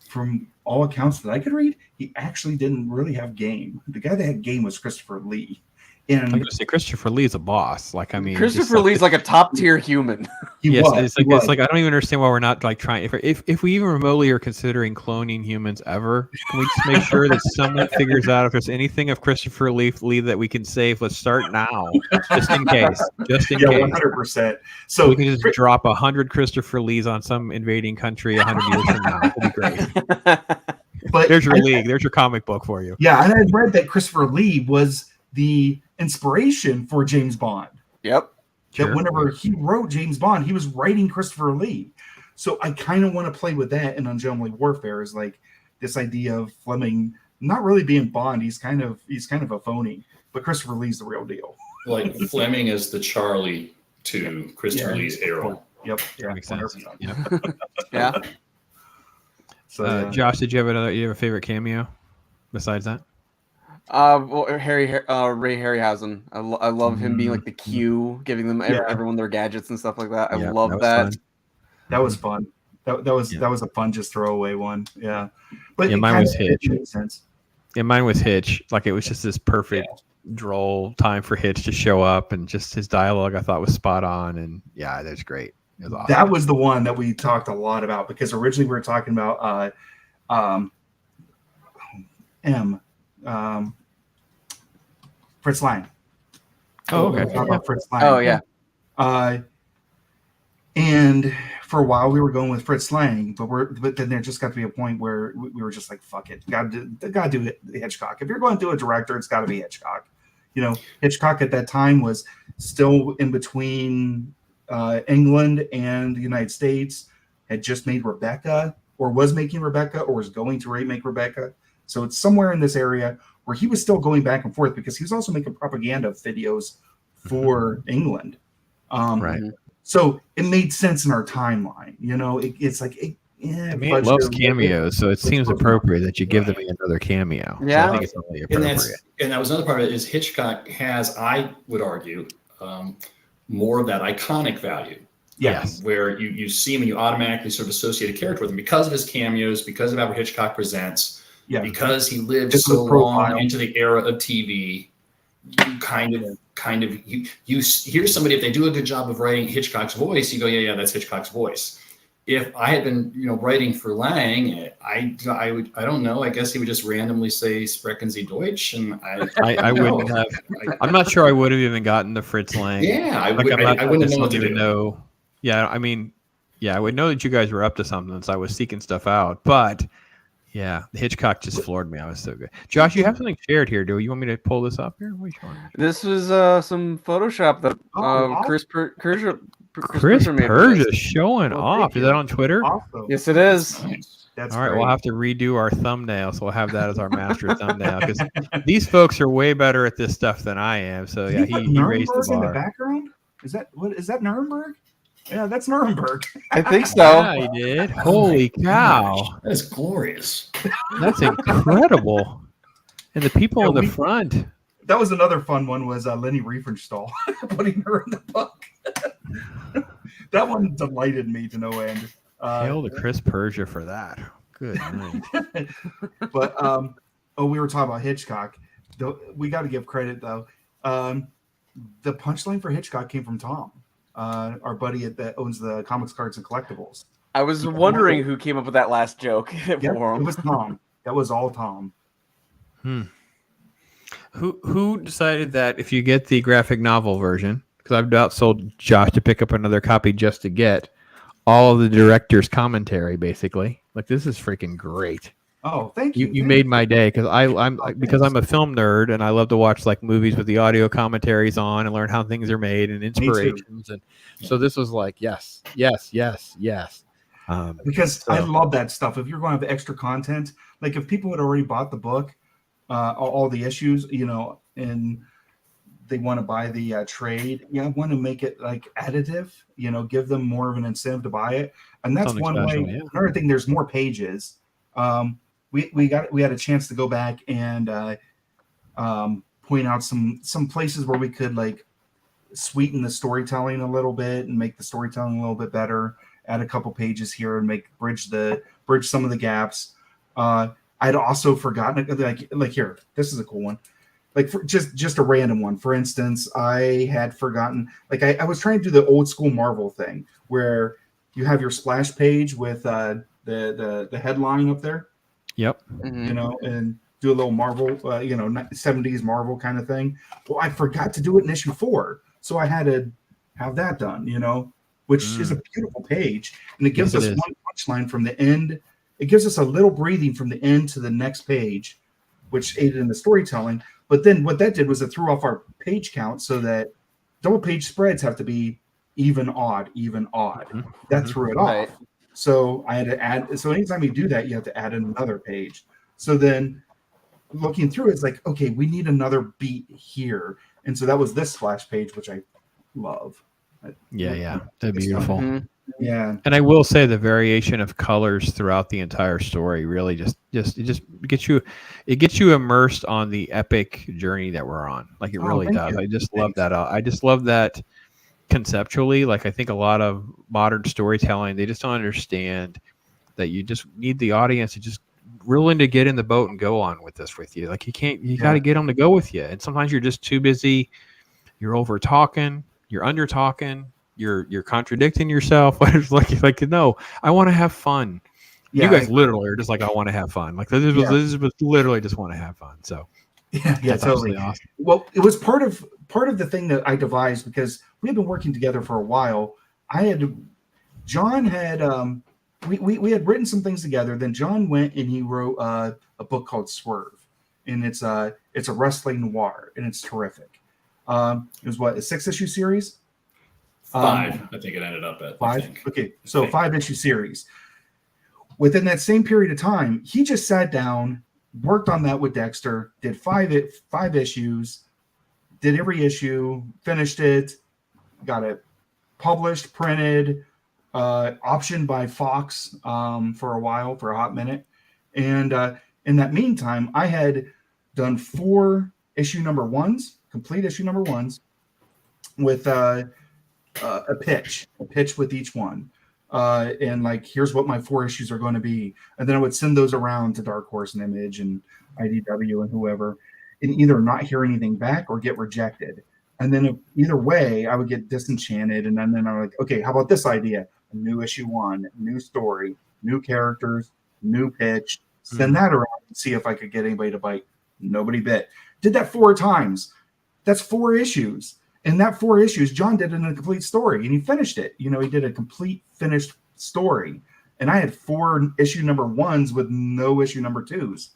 from all accounts that I could read, he actually didn't really have game. The guy that had game was Christopher Lee, I'm And gonna say Christopher Lee's a boss. Like, I mean, just Christopher Lee's like a top tier human. he yes, was. it's like I don't even understand why we're not like trying. If we even remotely are considering cloning humans ever, can we just make sure that someone figures out if there's anything of Christopher Lee that we can save? Let's start now, just in case. Just in Yeah, case. 100%. So We can just drop 100 Christopher Lees on some invading country 100 years from now. That'd be great. but There's your league. There's your comic book for you. Yeah, and I read that Christopher Lee was the inspiration for James Bond. Yep. That whenever he wrote James Bond, he was writing Christopher Lee. So I kind of want to play with that in Ungentlemanly Warfare, is like this idea of Fleming not really being Bond. He's kind of a phony, but Christopher Lee's the real deal. Like Fleming is the Charlie to Christopher Lee's Errol. Yep. That makes sense. 100%. Yep. Yeah. So Josh, did you have a favorite cameo besides that? Well, Ray Harryhausen. I love him being like the Q, giving them everyone their gadgets and stuff like that. I love that. Fun. That was fun. That was a fun, just throwaway one. Yeah. But mine was Hitch. Makes sense. Yeah, mine was Hitch. Like, it was just this perfect droll time for Hitch to show up, and just his dialogue I thought was spot on. And yeah, that's great. It was awesome. That was the one that we talked a lot about, because originally we were talking about Fritz Lang. Oh, We were okay. talking about Fritz Lang. Oh yeah. And for a while we were going with Fritz Lang, but then there just got to be a point where we were just like, fuck it, got to do it, Hitchcock. If you're going to do a director, it's got to be Hitchcock. You know, Hitchcock at that time was still in between England and the United States, had just made Rebecca, or was making Rebecca, or was going to remake Rebecca. So it's somewhere in this area where he was still going back and forth, because he was also making propaganda videos for England. Right. So it made sense in our timeline. You know, it's like, Man loves cameos, so it seems appropriate that you give them another cameo. Yeah. So I think it's only appropriate. And that was another part of it, is Hitchcock has, I would argue, more of that iconic value. Yes. Where you see him and you automatically sort of associate a character with him because of his cameos, because of how Hitchcock presents, because he lived Just so the profile. long into the era of TV. You kind of you hear somebody, if they do a good job of writing Hitchcock's voice, you go, yeah, that's Hitchcock's voice. If I had been, writing for Lang, I don't know. I guess he would just randomly say "Sprechen Sie Deutsch," and I wouldn't have. I'm not sure I would have even gotten the Fritz Lang. Yeah, I wouldn't have known what to do. Yeah, I mean, I would know that you guys were up to something, so I was seeking stuff out. But yeah, Hitchcock just floored me. I was so good. Josh, you have something shared here. Do you want me to pull this up here? What are you showing me? This was some Photoshop that Chris Persia showing off. Is that on Twitter? Awesome. Yes, it is. That's all right. great. We'll have to redo our thumbnail, so we'll have that as our master thumbnail, because these folks are way better at this stuff than I am. So yeah, he raised the bar. In the background? Is that Nuremberg? Yeah, that's Nuremberg. I think so. Yeah, he did. Holy cow. That is glorious. That's incredible. And the people in the front. That was another fun one, was Leni Riefenstahl putting her in the book. That one delighted me to no end. Hail to Chris Persia for that. Good night. But we were talking about Hitchcock. We got to give credit though. The punchline for Hitchcock came from Tom, our buddy that owns the Comics, Cards, and Collectibles. I was wondering who came up with that last joke for him. It was Tom. That was all Tom. Who decided that if you get the graphic novel version, because I've outsold Josh to pick up another copy just to get all of the director's commentary, basically. Like, this is freaking great. Oh, thank you. You made my day, because I'm a film nerd and I love to watch like movies with the audio commentaries on and learn how things are made and inspirations. And so this was like, yes. Because I love that stuff. If you're going to have extra content, like if people had already bought the book, all the issues, and they want to buy the trade, I want to make it like additive, give them more of an incentive to buy it. And that's Something one special, way. yeah. Another thing, there's more pages. We had a chance to go back and point out some places where we could like sweeten the storytelling a little bit and make the storytelling a little bit better. Add a couple pages here and bridge some of the gaps. I'd also forgotten, like here, this is a cool one. like for just a random one. For instance, I had forgotten, like I was trying to do the old school Marvel thing where you have your splash page with the headline up there, Yep. Mhm. you know, and do a little Marvel, 70s Marvel kind of thing. Well, I forgot to do it in issue 4, so I had to have that done, which is a beautiful page, and it gives Yes, us it is. one punchline from the end. It gives us a little breathing from the end to the next page, which aided in the storytelling. But then what that did was it threw off our page count, so that double page spreads have to be even odd. Mhm. That Mhm. threw it Right. off. So I had to add. So anytime you do that, you have to add another page. So then looking through, it's like, okay, we need another beat here, and so that was this splash page, which I love. Yeah. They're It's fun. beautiful. Mhm. Yeah, And I will say the variation of colors throughout the entire story really just gets you immersed on the epic journey that we're on. Like it Oh, really thank does. you. I just love Thanks. that. I just love that conceptually. Like I think a lot of modern storytelling, they just don't understand that you just need the audience to just willing to get in the boat and go on with this with you. Like you got to get them to go with you. And sometimes you're just too busy. You're over talking. You're under talking. You're contradicting yourself. It's like no, I want to have fun. Yeah, You guys literally are just like I want to have fun. Like this was literally just want to have fun. So yeah, that's totally. absolutely awesome. Well, it was part of the thing that I devised because we had been working together for a while. John had we had written some things together. Then John went and he wrote a book called Swerve, and it's a wrestling noir, and it's terrific. It was a 6-issue series. 5, I think it ended up at. 5. I think. Okay, so 5-issue series. Within that same period of time, he just sat down, worked on that with Dexter, did 5 issues, did every issue, finished it, got it published, printed, optioned by Fox for a while, for a hot minute. And in that meantime, I had done 4 issue number 1s, complete issue number 1s, with a pitch with each one. And like, here's what my 4 issues are going to be. And then I would send those around to Dark Horse and Image and IDW and whoever, and either not hear anything back or get rejected. And then either way, I would get disenchanted. And then I'm like, okay, how about this idea? A new issue 1, new story, new characters, new pitch. Send that around and see if I could get anybody to bite. Nobody bit. Did that 4 times. That's 4 issues. And that 4 issues, John did in a complete story, and he finished it. He did a complete finished story. And I had 4 issue number 1s with no issue number 2s.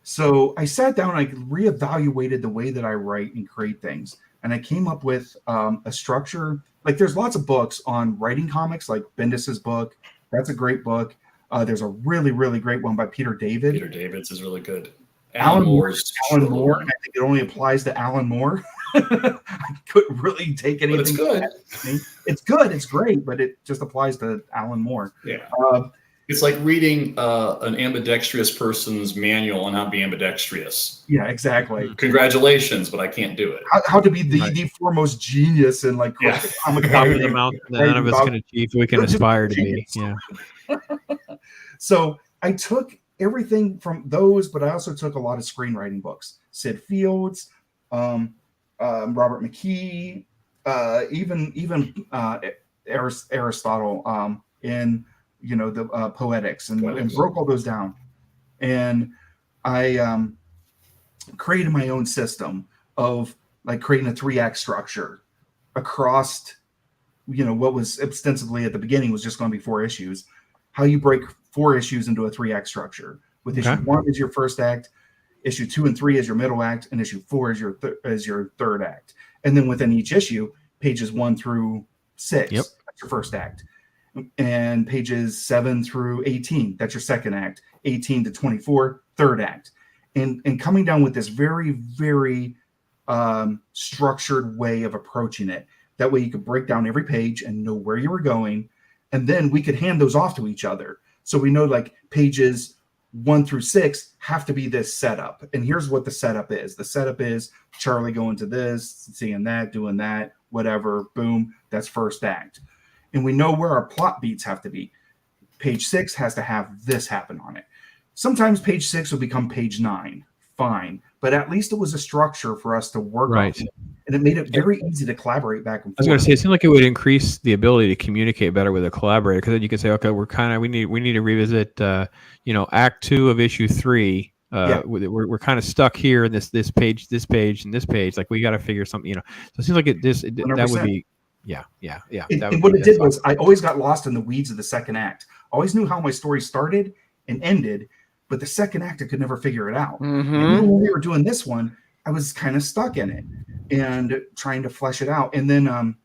So I sat down and I reevaluated the way that I write and create things. And I came up with a structure. Like, there's lots of books on writing comics, like Bendis's book. That's a great book. There's a really, really great one by Peter David. Peter David's is really good. Alan Moore, and one. I think it only applies to Alan Moore. I couldn't really take anything. But it's good. It's good. It's great, but it just applies to Alan Moore. Yeah. It's like reading an ambidextrous person's manual on how to be ambidextrous. Yeah, exactly. Congratulations, but I can't do it. How to be the foremost genius in like comic Top of the mountain that none of us can achieve, we can aspire to be. Yeah. So I took everything from those, but I also took a lot of screenwriting books. Sid Fields, Robert McKee, even Aristotle, in the Poetics, and broke all those down. And I created my own system of like creating a 3-act structure across, what was ostensibly at the beginning was just going to be 4 issues. How you break 4 issues into a 3-act structure. With issue 1 is your first act, issue 2 and 3 is your middle act, and issue 4 is your third act. And then within each issue, pages 1 through 6, that's your first act. And pages 7 through 18, that's your second act. 18 to 24, third act. And coming down with this very, very structured way of approaching it. That way you could break down every page and know where you were going. And then we could hand those off to each other. So we know like pages 1 through 6 have to be this setup. And here's what the setup is. The setup is Charlie going to this, seeing that, doing that, whatever, boom, that's first act. And we know where our plot beats have to be. Page 6 has to have this happen on it. Sometimes page 6 will become page 9. Fine. but at least it was a structure for us to work Right. on. And it made it very easy to collaborate back and I was forth. going to say, it seemed like it would increase the ability to communicate better with a collaborator, because then you can say, okay, we need to revisit, Act 2 of issue 3. We're kind of stuck here in this page, and this page. Like, we got to figure something, So it seems like that would be, yeah. And what it did was, I always got lost in the weeds of the second act. I always knew how my story started and ended, but the second act, I could never figure it out. Mm-hmm. And even when we were doing this one, I was kind of stuck in it and trying to flesh it out. And then,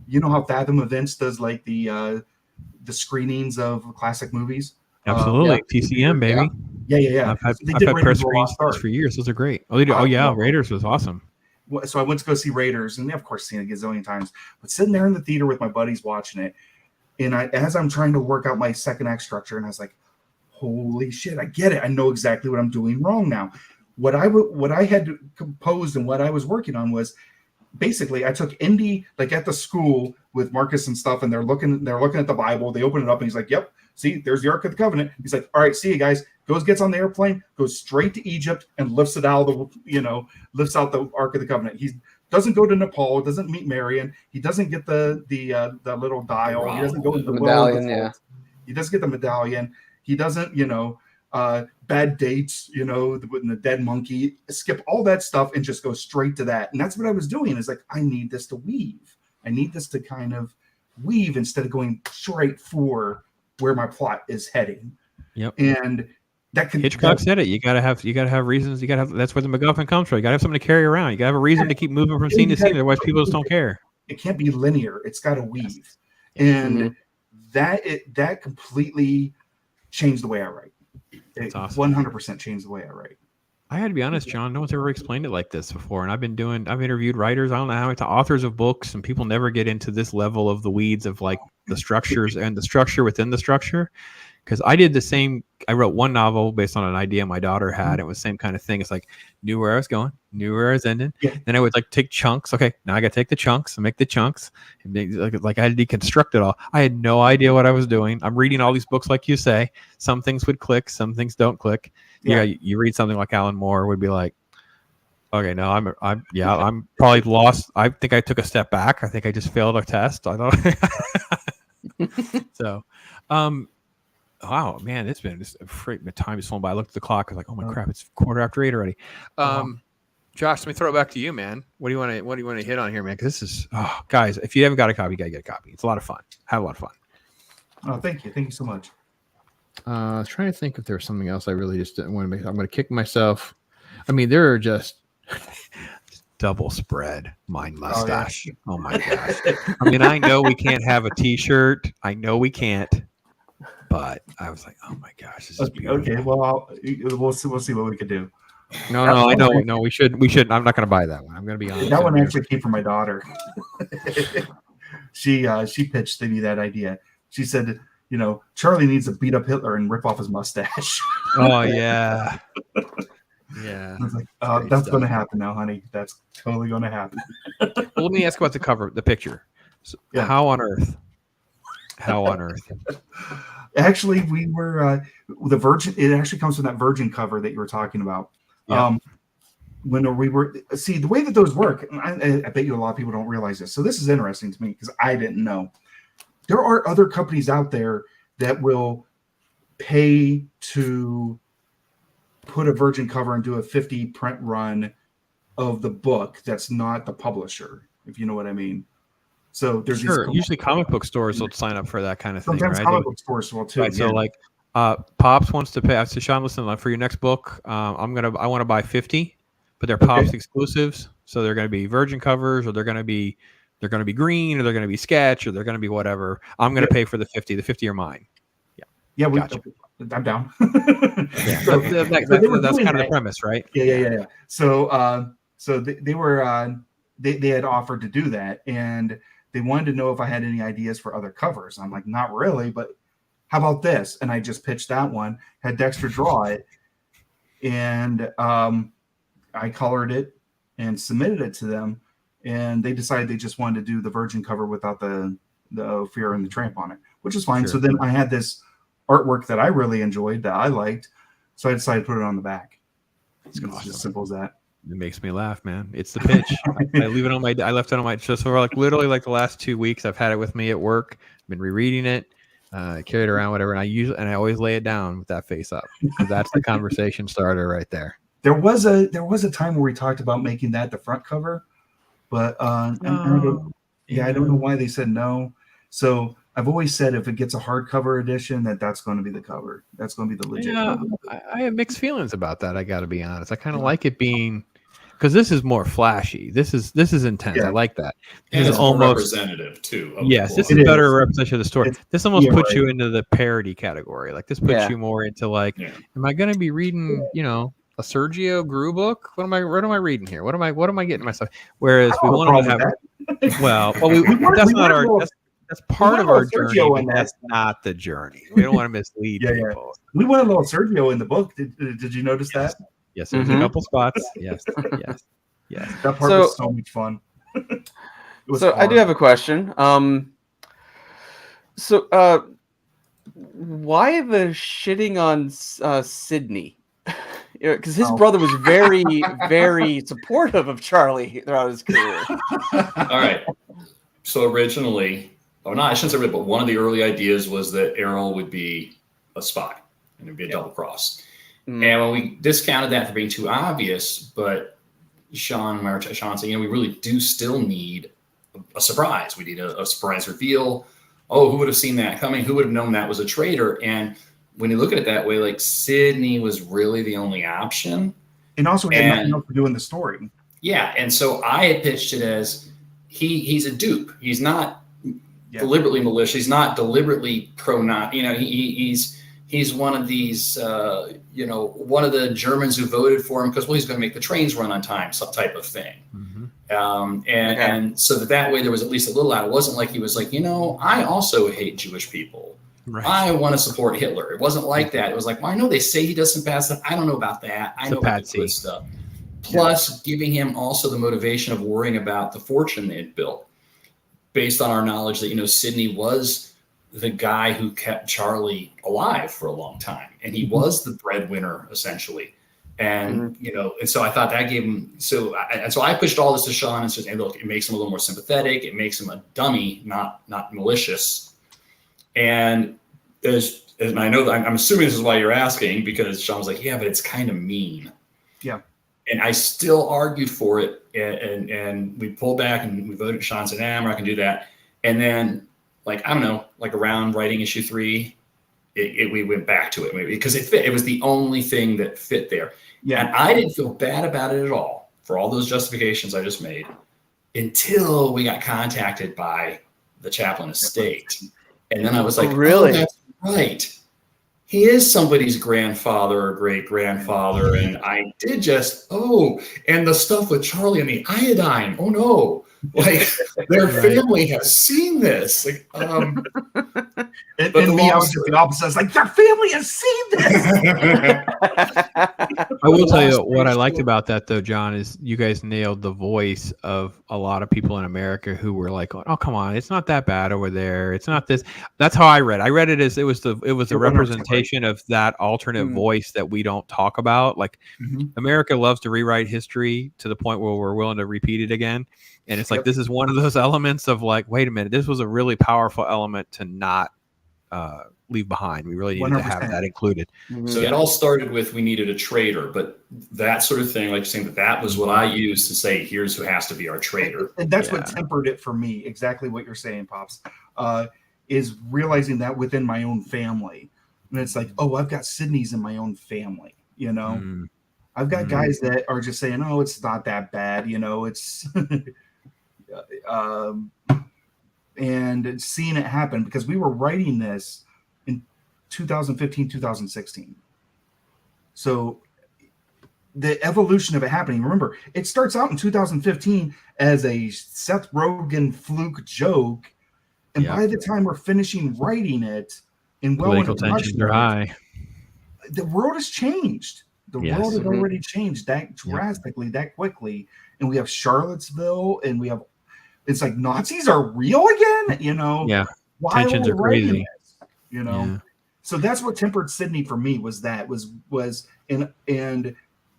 you know how Fathom Events does like the screenings of classic movies? Absolutely. TCM, baby. Yeah. I've had Raiders press of the Lost screens Ark. for years. Those are great. Oh, they do. Oh, yeah. Raiders was awesome. So I went to go see Raiders, and of course seen it a gazillion times, but sitting there in the theater with my buddies watching it, and as I'm trying to work out my second act structure, and I was like, holy shit, I get it. I know exactly what I'm doing wrong now. What I had composed and what I was working on was basically, I took Indy, like at the school with Marcus and stuff, and they're looking at the Bible. They open it up, and he's like, yep, see, there's the Ark of the Covenant. He's like, all right, see you guys. Gets on the airplane, goes straight to Egypt, and lifts it out of lifts out the Ark of the Covenant. He doesn't go to Nepal, doesn't meet Marion. He doesn't get the little dial. He doesn't go to the medallion. Yeah, he doesn't get the medallion. He doesn't, bad dates, with the dead monkey. Skip all that stuff and just go straight to that. And that's what I was doing. Is like, I need this to weave. I need this to kind of weave instead of going straight for where my plot is heading. Yep. And Hitchcock said it. You gotta have reasons. That's where the MacGuffin comes from. You gotta have something to carry around. You gotta have a reason to keep moving from scene to scene. Otherwise, people just don't care. It can't be linear. It's got to weave, and that completely changed the way I write. It awesome. 100% changed the way I write. I had to be honest, John. No one's ever explained it like this before, and I've interviewed writers. I don't know how many authors of books, and people never get into this level of the weeds of like the structures and the structure within the structure. Because I did the same. I wrote one novel based on an idea my daughter had. It was the same kind of thing. It's like, knew where I was going, knew where I was ending. Yeah. Then I would like take chunks. Okay, now I got to take the chunks and make the chunks. And like I had to deconstruct it all. I had no idea what I was doing. I'm reading all these books, like you say. Some things would click, some things don't click. Yeah, you read something like Alan Moore would be like, okay, no, I'm probably lost. I think I took a step back. I think I just failed a test. I don't. So, wow, man, it's been just the time is flown by. I looked at the clock. I was like, oh my crap, it's 8:15 already. Josh, let me throw it back to you, man. What do you want to hit on here, man? Because this is, guys, if you haven't got a copy, you gotta get a copy. It's a lot of fun. Have a lot of fun. Oh, thank you so much. I was trying to think if there was something else I really just didn't want to make. I'm going to kick myself. I mean, there are just double spread mind mustache. Oh my gosh. I mean, I know we can't have a T-shirt. I know we can't. But I was like, oh my gosh, this is beautiful. Okay, well, we'll see what we can do. No, I know. No, we should. I'm not going to buy that one. I'm going to be honest. That one actually came from my daughter. She pitched me that idea. She said, Charlie needs to beat up Hitler and rip off his mustache. Oh, yeah. Yeah. I was like, that's going to happen now, honey. That's totally going to happen. Well, let me ask about the cover, the picture. So, How on earth? Actually, we were the Virgin. It actually comes from that Virgin cover that you were talking about. Yeah. When we were the way that those work, I bet you a lot of people don't realize this. So this is interesting to me because I didn't know. There are other companies out there that will pay to put a Virgin cover and do a 50 print run of the book. That's not the publisher, if you know what I mean. So there's usually comic book stores will sign up for that kind of thing. Sometimes comic book stores will too. Right, so like Pops wants to pay. I said, Sean, listen, for your next book, I want to buy 50, but they're Pops exclusives. So they're going to be Virgin covers, or they're going to be green, or they're going to be sketch, or they're going to be whatever. I'm going to pay for the 50. The 50 are mine. Yeah, gotcha. I'm down. That's kind of the premise, right? Yeah. So they were they had offered to do that, and they wanted to know if I had any ideas for other covers. I'm like, not really, but how about this? And I just pitched that one, had Dexter draw it, and I colored it and submitted it to them, and they decided they just wanted to do the Virgin cover without the FUHRER and the Tramp on it, which is fine. Sure. So then I had this artwork that I really enjoyed, that I liked, so I decided to put it on the back. It's awesome. As simple as that. It makes me laugh, man. It's the pitch. I leave it on my. I left it on my. So for like literally like the last 2 weeks, I've had it with me at work. I've been rereading it, carry it around, whatever. And I always lay it down with that face up because that's the conversation starter right there. There was a time where we talked about making that the front cover, but I don't know why they said no. So I've always said if it gets a hardcover edition, that's going to be the cover. That's going to be the legit cover. I have mixed feelings about that. I got to be honest. I kind of like it being because this is more flashy. This is intense. I like that. And it's almost more representative too. Yes, this is a better representation of the story. This almost puts you into the parody category. Like this puts you more into like, am I going to be reading, a Sergio Gru book? What am I reading here? What am I getting myself? Whereas we want to have that's not our that's part of our journey, but that's not the journey. We don't want to mislead people. We went a little Sergio in the book. Did you notice that? Yes, there's a couple spots. Yes. That part was so much fun. I do have a question. Why the shitting on Sydney? Because his brother was very, very supportive of Charlie throughout his career. All right. So originally, I shouldn't say really, but one of the early ideas was that Errol would be a spy and it'd be a double cross. And when we discounted that for being too obvious, but Sean said, we really do still need a surprise. We need a surprise reveal. Oh, who would have seen that coming? Who would have known that was a traitor? And when you look at it that way, like Sydney was really the only option. And also we had nothing else to do in the story. Yeah. And so I had pitched it as he's a dupe. He's not deliberately malicious. He's not deliberately he's one of these, one of the Germans who voted for him because, he's going to make the trains run on time, some type of thing. And so that way there was at least a little out. It wasn't like he was like, I also hate Jewish people. Right. I want to support Hitler. It wasn't like that. It was like, I know they say he does some bad stuff. I don't know about that. I know about the good stuff. Plus giving him also the motivation of worrying about the fortune they had built based on our knowledge that, Sydney was the guy who kept Charlie alive for a long time. And he was the breadwinner essentially. And, and so I thought that gave him, so I pushed all this to Sean and said, hey, look, it makes him a little more sympathetic. It makes him a dummy, not malicious. And I know that I'm assuming this is why you're asking, because Sean was like, yeah, but it's kind of mean. Yeah. And I still argued for it. And we pulled back and we voted. Sean said, I'm not going to do that. And then around writing issue 3, we went back to it because it fit. It was the only thing that fit there. Yeah. And I didn't feel bad about it at all for all those justifications I just made until we got contacted by the Chaplin estate. And then I was like, really? Oh, that's right. He is somebody's grandfather or great grandfather. And I did and the stuff with Charlie and the iodine. Oh no. Like their family has seen this. Like, and me, I was just the opposite. I was like, their family has seen this. I will tell you what I liked about that though, John, is you guys nailed the voice of a lot of people in America who were like, oh, come on, it's not that bad over there. It's not this. That's how I read it. I read it as it was a representation of that alternate voice that we don't talk about. Like America loves to rewrite history to the point where we're willing to repeat it again. And it's like, this is one of those elements of like, wait a minute, this was a really powerful element to not leave behind. We really needed 100%. To have that included. So it all started with, we needed a traitor, but that sort of thing, like saying that was what I used to say, here's who has to be our traitor. And that's what tempered it for me. Exactly what you're saying, Pops, is realizing that within my own family. And it's like, I've got Sydney's in my own family, I've got guys that are just saying, it's not that bad. It's, and seeing it happen because we were writing this in 2015, 2016. So the evolution of it happening, remember, it starts out in 2015 as a Seth Rogen fluke joke. And by the time we're finishing writing it and political tensions are high, the world has changed. The world has already changed that drastically, that quickly. And we have Charlottesville and we have, it's like Nazis are real again, Yeah. Why tensions are crazy. This, So that's what tempered Sydney for me was and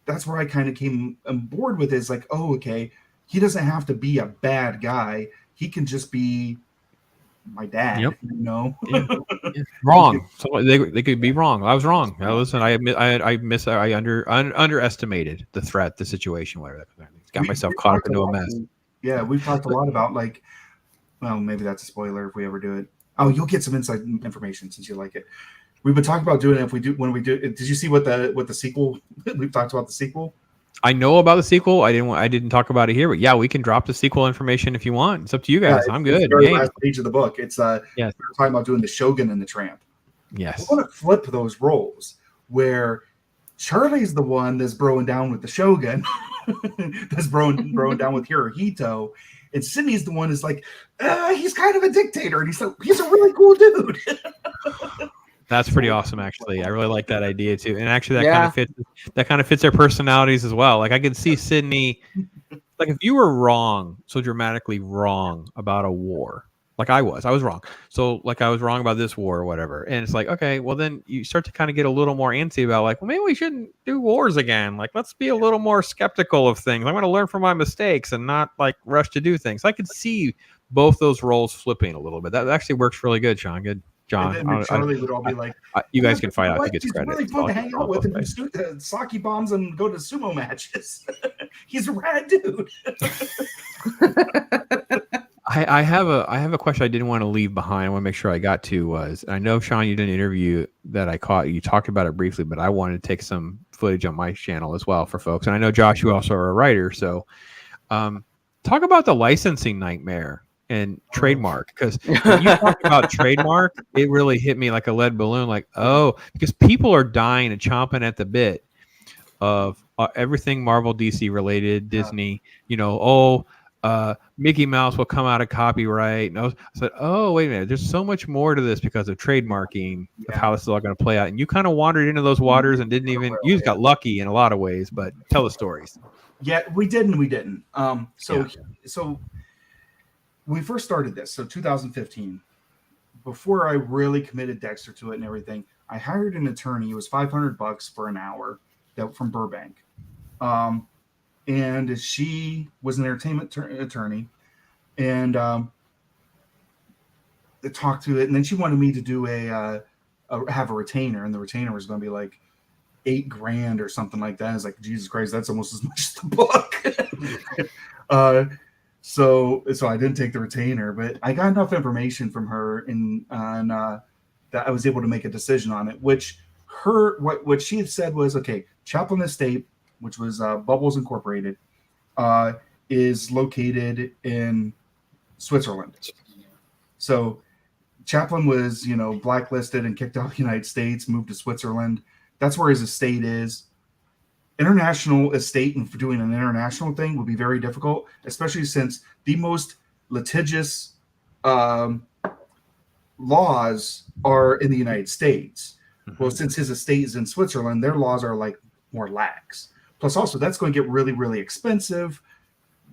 that's where I kind of came on board with it. It's like, oh, okay, he doesn't have to be a bad guy. He can just be my dad, Yep. you know? Yeah. Wrong. So they could be wrong. I was wrong. Now, listen, I underestimated the threat, the situation, whatever. Got myself caught up into a mess. Yeah, we've talked a lot about, like, well, maybe that's a spoiler if we ever do it. Oh, you'll get some inside information since you like it. We've been talking about doing it when we do. Did you see what the sequel? We've talked about the sequel. I know about the sequel. I didn't talk about it here, but yeah, we can drop the sequel information if you want. It's up to you guys. Yeah, I'm good. It's the very last page of the book. It's yes. We're talking about doing the Shogun and the Tramp. Yes. We're going to flip those roles where Charlie's the one that's broing down with the Shogun, that's broing down with Hirohito, and Sydney's the one who's like, he's kind of a dictator, and he's a really cool dude. That's pretty awesome, actually. I really like that idea too, and actually that kind of fits their personalities as well. Like I could see Sydney, like if you were wrong, so dramatically wrong about a war, like I was wrong. So like I was wrong about this war or whatever, and it's like, okay, well then you start to kind of get a little more antsy about like, well, maybe we shouldn't do wars again. Like let's be a little more skeptical of things. I want to learn from my mistakes and not like rush to do things. I could see both those roles flipping a little bit. That actually works really good, Sean. Good. John, and then Charlie would all be like, you guys can fight out who gets he's credit. Really fun to hang out with and do sake bombs and go to sumo matches. He's a rad dude. I have a question I didn't want to leave behind. I want to make sure I got to was, I know Sean, you did an interview that I caught. You talked about it briefly, but I wanted to take some footage on my channel as well for folks. And I know Josh, you also are a writer, so talk about the licensing nightmare and trademark, because when you talk about trademark, it really hit me like a lead balloon. Like, oh, because people are dying and chomping at the bit of everything Marvel, DC related, Disney. You know, Mickey Mouse will come out of copyright. And I said, oh, wait a minute, there's so much more to this because of trademarking of how this is all going to play out. And you kind of wandered into those waters and didn't even. You just got lucky in a lot of ways, but tell the stories. Yeah, we did and we didn't. So we first started this, so 2015. Before I really committed Dexter to it and everything, I hired an attorney. It was $500 for an hour, from Burbank, and she was an entertainment attorney, and talked to it. And then she wanted me to do have a retainer, and the retainer was going to be like $8,000 or something like that. I was like, Jesus Christ, that's almost as much as the book. So I didn't take the retainer, but I got enough information from her that I was able to make a decision on it. Which what she had said was, okay, Chaplin Estate, which was Bubbles Incorporated, is located in Switzerland. So Chaplin was, blacklisted and kicked out of the United States, moved to Switzerland. That's where his estate is. International estate and for doing an international thing would be very difficult, especially since the most litigious laws are in the United States. Mm-hmm. Well, since his estate is in Switzerland, their laws are like more lax. Plus, also, that's going to get really, really expensive,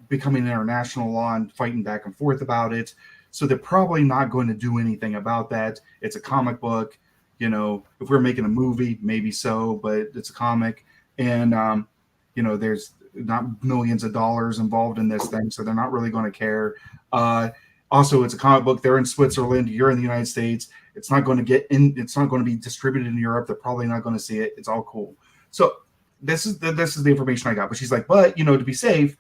becoming international law and fighting back and forth about it. So they're probably not going to do anything about that. It's a comic book. If we're making a movie, maybe so, but it's a comic. And, there's not millions of dollars involved in this thing, so they're not really going to care. Also, it's a comic book. They're in Switzerland. You're in the United States. It's not going to get in. It's not going to be distributed in Europe. They're probably not going to see it. It's all cool. So this is the information I got. But she's like, but, to be safe,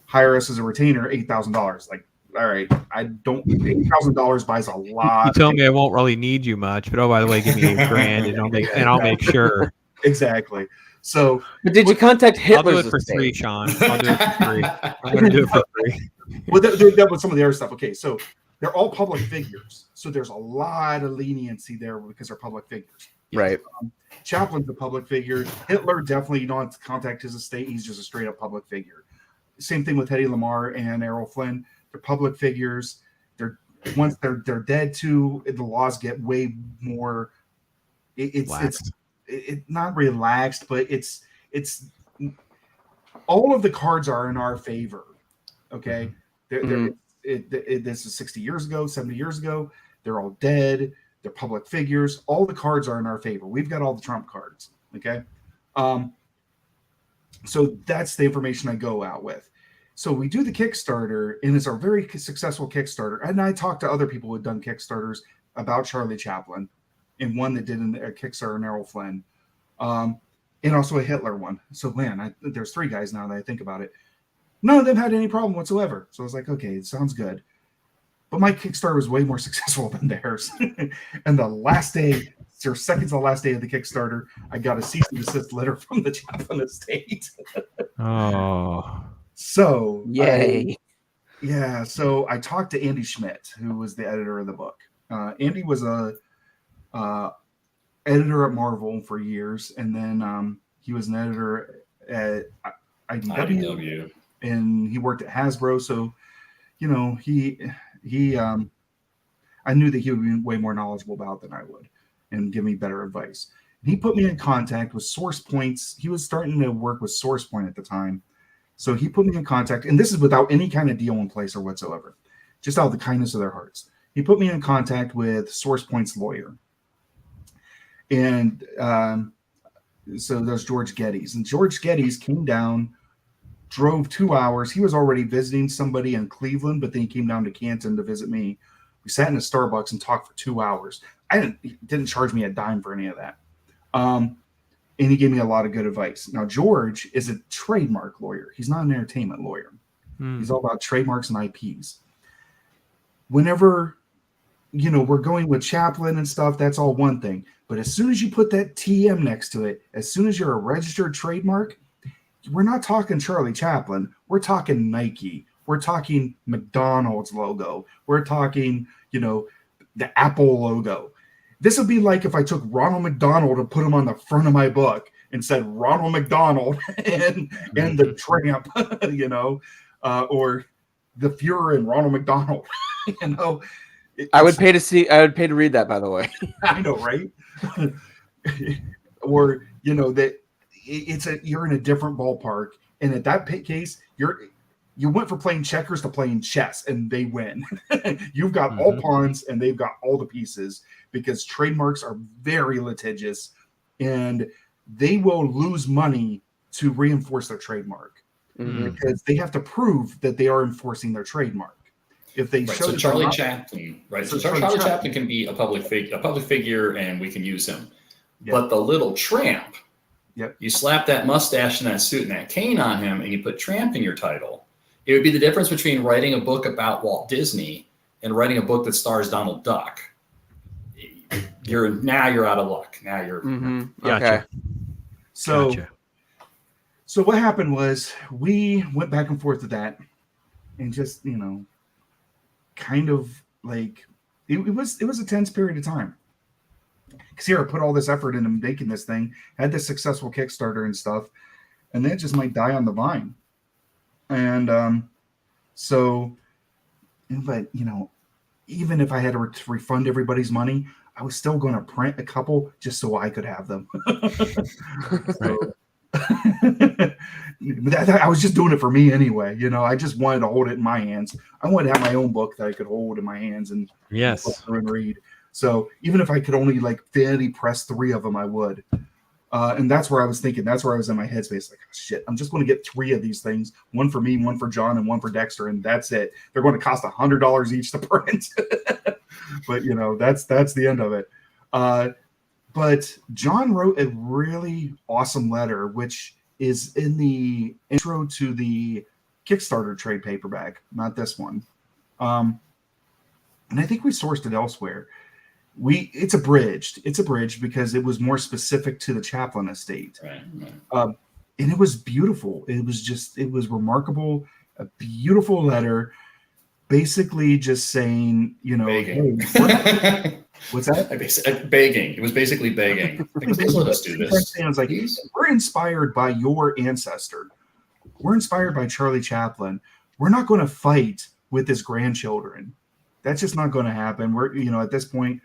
hire us as a retainer, $8,000. Like, all right, I don't. $8,000 buys a lot. You told me I won't really need you much, but by the way, give me $8,000 and I'll make sure. Exactly. So, but did you contact Hitler's I'll do it for free, Sean. I'll do it for free. I'm going to do it for free. Well, that was some of the other stuff. Okay, so they're all public figures. So there's a lot of leniency there because they're public figures. Right. Chaplin's a public figure. Hitler, definitely, you don't have to contact his estate. He's just a straight up public figure. Same thing with Hedy Lamarr and Errol Flynn. They're public figures. Once they're dead too, the laws get way more. It's not relaxed, but it's all of the cards are in our favor. Okay, this is 60 years ago, 70 years ago. They're all dead. They're public figures. All the cards are in our favor. We've got all the trump cards. Okay, So that's the information I go out with. So we do the Kickstarter, and it's a very successful Kickstarter. And I talked to other people who had done Kickstarters about Charlie Chaplin, and one that did a Kickstarter in Errol Flynn, and also a Hitler one. So man, there's 3 guys now that I think about it. None of them had any problem whatsoever. So I was like, okay, it sounds good. But my Kickstarter was way more successful than theirs. And the last day, or second to the last day of the Kickstarter, I got a cease and desist letter from the Chaplin estate. Oh. So Yay. so I talked to Andy Schmidt, who was the editor of the book. Andy was a editor at Marvel for years, and then he was an editor at IDW, and he worked at Hasbro. So, you know, I knew that he would be way more knowledgeable about than I would, and give me better advice. And he put me in contact with Source Points. He was starting to work with Source Point at the time. So he put me in contact, and this is without any kind of deal in place or whatsoever, just out of the kindness of their hearts. He put me in contact with Source Point's lawyer. And so there's George Geddes. And George Geddes came down, drove 2 hours. He was already visiting somebody in Cleveland, but then he came down to Canton to visit me. We sat in a Starbucks and talked for 2 hours. He didn't charge me a dime for any of that. And he gave me a lot of good advice. Now, George is a trademark lawyer. He's not an entertainment lawyer. He's all about trademarks and IPs. Whenever, you know, we're going with Chaplin and stuff, that's all one thing. But as soon as you put that TM next to it, as soon as you're a registered trademark, we're not talking Charlie Chaplin. We're talking Nike. We're talking McDonald's logo. We're talking, you know, the Apple logo. This would be like if I took Ronald McDonald and put him on the front of my book and said Ronald McDonald and the Tramp, you know, or the Fuhrer and Ronald McDonald, you know. I would pay to read that, by the way. I know, right? Or, you know, that you're in a different ballpark, and at that case, you went from playing checkers to playing chess, and they win. You've got all pawns, and they've got all the pieces, because trademarks are very litigious, and they will lose money to reinforce their trademark because they have to prove that they are enforcing their trademark. If they show so Charlie Chaplin, right? So Charlie Chaplin can be a public figure, and we can use him. Yep. But the little Tramp, Yep. You slap that mustache and that suit and that cane on him, and you put Tramp in your title. It would be the difference between writing a book about Walt Disney and writing a book that stars Donald Duck. You're out of luck. Now you're Gotcha. Okay. So what happened was we went back and forth with that, and just, you know, kind of like it was a tense period of time. Because here I put all this effort into making this thing, had this successful Kickstarter and stuff, and then it just might die on the vine. And but you know, even if I had to refund everybody's money, I was still going to print a couple just so I could have them. I was just doing it for me anyway. You know, I just wanted to hold it in my hands. I wanted to have my own book that I could hold in my hands and and read. So even if I could only like vanity press 3 of them, I would. And that's where I was thinking. That's where I was in my headspace. Like, oh, shit, I'm just going to get 3 of these things. One for me, one for John, and one for Dexter, and that's it. They're going to cost $100 each to print. But you know, that's the end of it. But John wrote a really awesome letter, which is in the intro to the Kickstarter trade paperback, not this one. And I think we sourced it elsewhere. It's abridged because it was more specific to the Chaplin estate. Right. And it was beautiful. It was remarkable. A beautiful letter, basically just saying, you know, begging. Hey, what's that? Begging. It was basically begging. Like, please let us do this. It's like, we're inspired by your ancestor. We're inspired by Charlie Chaplin. We're not going to fight with his grandchildren. That's just not going to happen. We're, you know, at this point,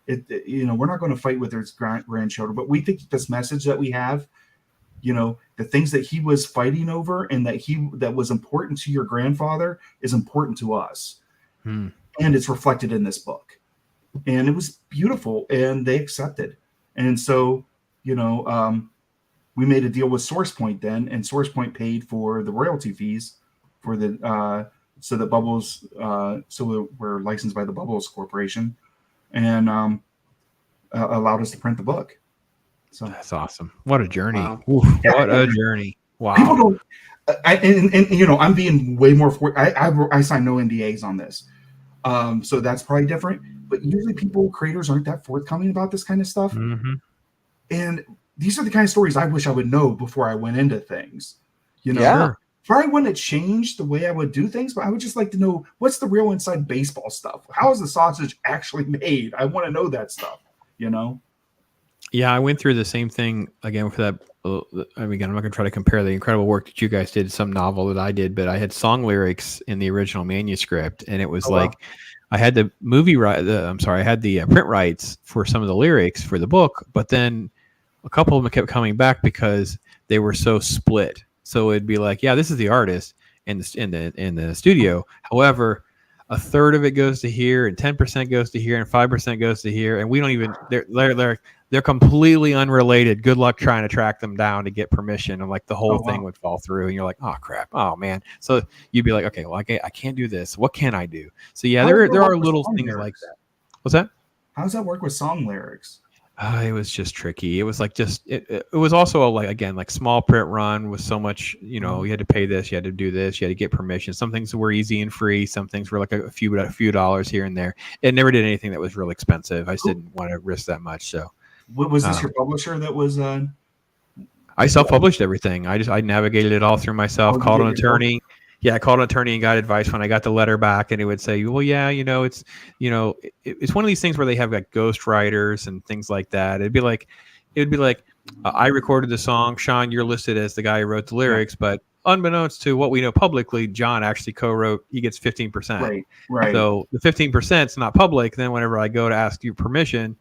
we're not going to fight with his grandchildren. But we think this message that we have, you know, the things that he was fighting over and that was important to your grandfather is important to us. And it's reflected in this book. And it was beautiful, and they accepted. And so, you know, we made a deal with SourcePoint then, and SourcePoint paid for the royalty fees for the so the Bubbles so we're licensed by the Bubbles Corporation, and allowed us to print the book. So That's awesome. What a journey. Wow. Oof, what a journey. Wow. people don't. And you know, I'm being way more for. I signed no NDAs on this, so that's probably different. But usually, creators aren't that forthcoming about this kind of stuff. Mm-hmm. And these are the kind of stories I wish I would know before I went into things. You know, Yeah. probably wouldn't have changed the way I would do things, but I would just like to know what's the real inside baseball stuff. How is the sausage actually made? I want to know that stuff. You know. Yeah, I went through the same thing again for that. I mean, again, I'm not going to try to compare the incredible work that you guys did to some novel that I did, but I had song lyrics in the original manuscript, and it was like I had the I had the print rights for some of the lyrics for the book, but then a couple of them kept coming back because they were so split. So it'd be like, yeah, this is the artist in the studio. However, a third of it goes to here, and 10% goes to here, and 5% goes to here, and we don't even. They're completely unrelated. Good luck trying to track them down to get permission, and like the whole thing would fall through, and you're like, oh crap, oh man. So you'd be like, okay, well, I can't do this. What can I do? So yeah, there are little things like that. What's that? How does that work with song lyrics? It was just tricky. It was like it was also like small print run with so much, you know, you had to pay this, you had to do this, you had to get permission. Some things were easy and free. Some things were like a few dollars here and there. It never did anything that was real expensive. I just didn't want to risk that much. So What was this your publisher that was? I self-published everything. I navigated it all through myself. Called an attorney. Yeah, I called an attorney and got advice when I got the letter back, and it would say, well, yeah, you know, it's one of these things where they have like ghost writers and things like that. It would be like, I recorded the song, Sean, you're listed as the guy who wrote the lyrics, but unbeknownst to what we know publicly, John actually co-wrote. He gets 15%. Right. So the 15% is not public. Then whenever I go to ask you permission,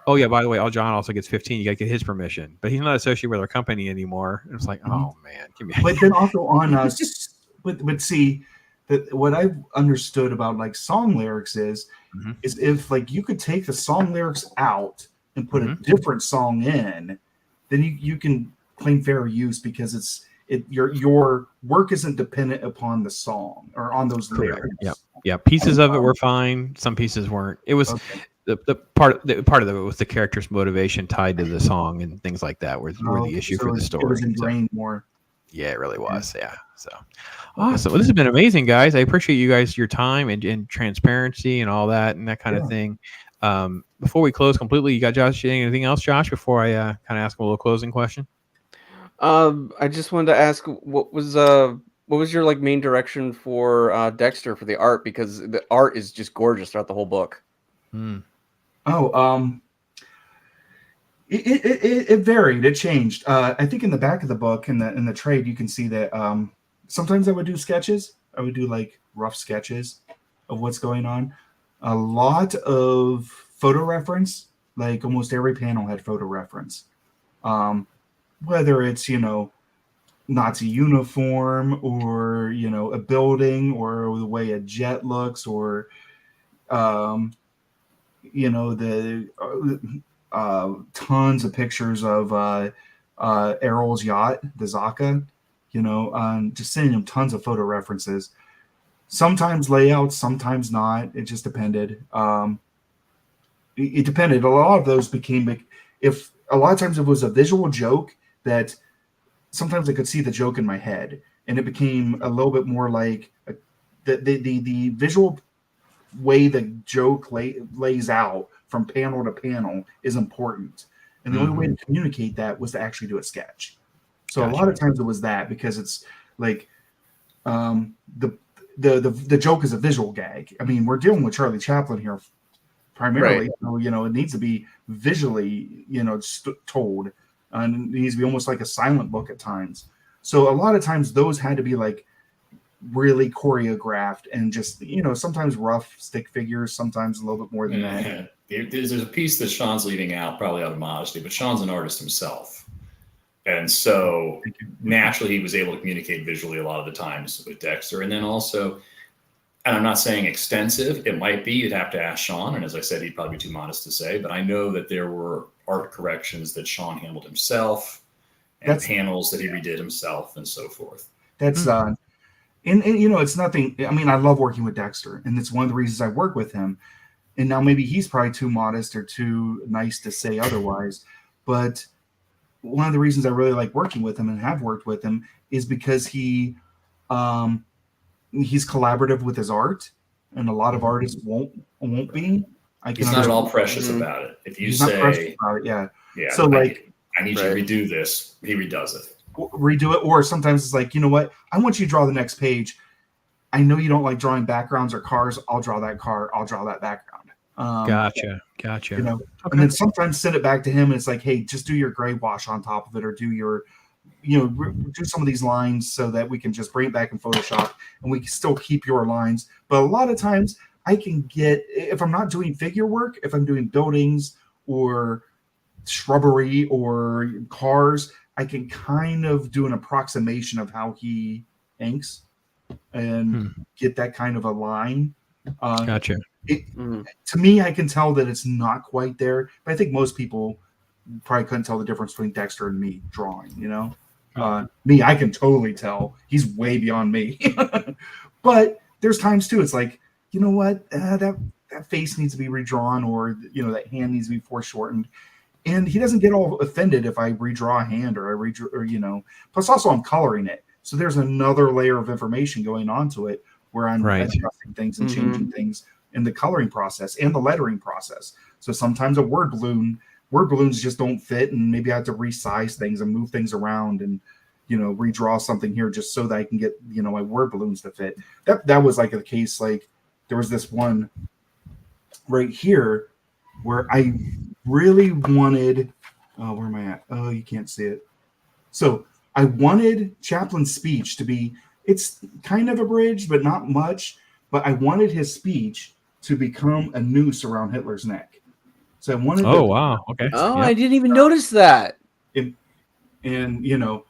oh yeah, by the way, John also gets 15. You got to get his permission, but he's not associated with our company anymore. And it's like, oh man, give me. But then also on us. But see, that what I've understood about like song lyrics is if like you could take the song lyrics out and put a different song in, then you can claim fair use because your work isn't dependent upon the song or on those lyrics. Yeah. Pieces of it were fine. Some pieces weren't. It was the part of it was the character's motivation tied to the song and things like that were the issue for the story. It was ingrained more. Yeah, it really was. Yeah. So awesome. Well, this has been amazing, guys. I appreciate you guys, your time and transparency and all that and that kind of thing. Before we close completely, you got Josh, anything else, Josh, before I kind of ask him a little closing question? I just wanted to ask what was your like main direction for Dexter for the art, because the art is just gorgeous throughout the whole book. It varied. It changed. I think in the back of the book, in the trade, you can see that sometimes I would do sketches. I would do like rough sketches of what's going on. A lot of photo reference, like almost every panel had photo reference. Whether it's, Nazi uniform or, a building or the way a jet looks or, tons of pictures of Errol's yacht, the Zaka, just sending him tons of photo references. Sometimes layouts, sometimes not. It just depended. It depended. A lot of those became, if a lot of times it was a visual joke that sometimes I could see the joke in my head, and it became a little bit more like the visual way the joke lays out from panel to panel is important. And the only way to communicate that was to actually do a sketch. So a lot of times it was that, because it's like the joke is a visual gag. I mean, we're dealing with Charlie Chaplin here primarily. Right. So, it needs to be visually, told. And it needs to be almost like a silent book at times. So a lot of times those had to be like really choreographed and just, sometimes rough stick figures, sometimes a little bit more than that. There's a piece that Sean's leaving out, probably out of modesty, but Sean's an artist himself. And so naturally he was able to communicate visually a lot of the times with Dexter. And then also, and I'm not saying extensive, it might be, you'd have to ask Sean. And as I said, he'd probably be too modest to say, but I know that there were art corrections that Sean handled himself. and panels that he redid himself and so forth. That's and you know, it's nothing. I mean, I love working with Dexter, and it's one of the reasons I work with him. And now maybe he's probably too modest or too nice to say otherwise, but one of the reasons I really like working with him and have worked with him is because he's collaborative with his art, and a lot of artists won't be. He's not at all precious about it. If you say, yeah. So like, I need you to redo this, he redoes it. Redo it, or sometimes it's like, you know what? I want you to draw the next page. I know you don't like drawing backgrounds or cars. I'll draw that car. I'll draw that background. Gotcha. You know, and then sometimes send it back to him, and it's like, hey, just do your gray wash on top of it, or do your, you know, do some of these lines so that we can just bring it back in Photoshop, and we can still keep your lines. But a lot of times, I can get, if I'm not doing figure work, if I'm doing buildings or shrubbery or cars, I can kind of do an approximation of how he inks and get that kind of a line. Gotcha. To me, I can tell that it's not quite there, but I think most people probably couldn't tell the difference between Dexter and me drawing, you know? Me, I can totally tell. He's way beyond me. But there's times too, it's like, you know what, that face needs to be redrawn, or, you know, that hand needs to be foreshortened. And he doesn't get all offended if I redraw a hand or I redraw, or, you know, plus also I'm coloring it. So there's another layer of information going onto it where I'm adjusting things and changing things in the coloring process and the lettering process. So sometimes a word balloons just don't fit, and maybe I have to resize things and move things around and, you know, redraw something here just so that I can get, you know, my word balloons to fit. That was like a case, like there was this one right here where I really wanted, where am I at? Oh, you can't see it. So I wanted Chaplin's speech to be, it's kind of abridged, but not much, but I wanted his speech to become a noose around Hitler's neck. So I wanted wow. Okay. Oh, I didn't even notice that. And you know,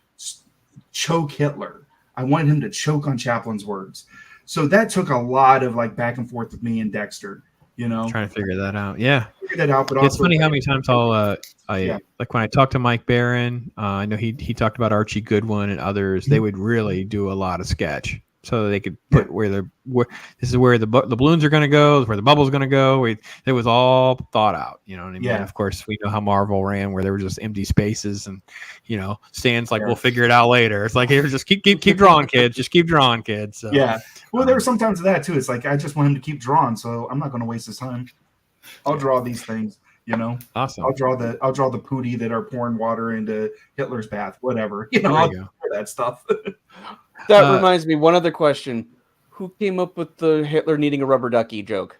choke Hitler. I wanted him to choke on Chaplin's words. So that took a lot of like back and forth with me and Dexter, you know. Trying to figure that out. Yeah. Figure that out, but it's funny how many times like when I talked to Mike Barron, I know he talked about Archie Goodwin and others, they would really do a lot of sketch. So they could put where this is where the balloons are going to go, where the bubble's going to go. It was all thought out, you know what I mean? Yeah. Of course, we know how Marvel ran, where there were just empty spaces, and you know, Stan's like, we'll figure it out later. It's like, here, just keep drawing, kids. Just keep drawing, kids. So, yeah. Well, there were sometimes that too. It's like I just want him to keep drawing, so I'm not going to waste his time. I'll draw these things, you know. Awesome. I'll draw the pootie that are pouring water into Hitler's bath, whatever. You know, I'll do that stuff. That reminds me, one other question. Who came up with the Hitler needing a rubber ducky joke?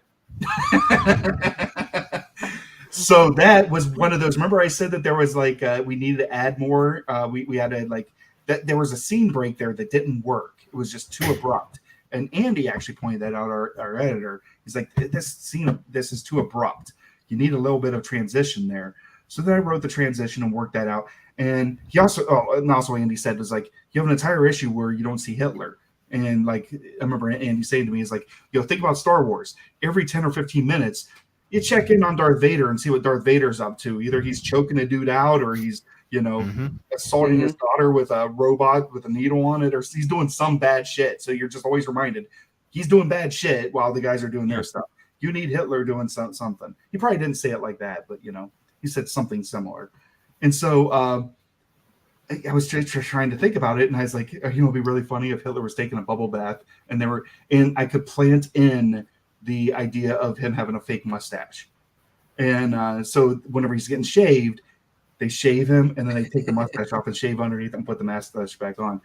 So that was one of those. Remember I said that there was like we needed to add more. We had to like that there was a scene break there that didn't work. It was just too abrupt. And Andy actually pointed that out, our editor. He's like, this is too abrupt. You need a little bit of transition there. So then I wrote the transition and worked that out. And he also, Andy said, was like, you have an entire issue where you don't see Hitler. And like, I remember Andy saying to me, is like, think about Star Wars. Every 10 or 15 minutes, you check in on Darth Vader and see what Darth Vader's up to. Either he's choking a dude out, or he's, you know, assaulting his daughter with a robot with a needle on it, or he's doing some bad shit. So you're just always reminded he's doing bad shit while the guys are doing their stuff. You need Hitler doing something. He probably didn't say it like that, but, you know, he said something similar. And so I was just trying to think about it, and I was like, you know, it'd be really funny if Hitler was taking a bubble bath, and I could plant in the idea of him having a fake mustache. And so whenever he's getting shaved, they shave him, and then they take the mustache off and shave underneath and put the mustache back on.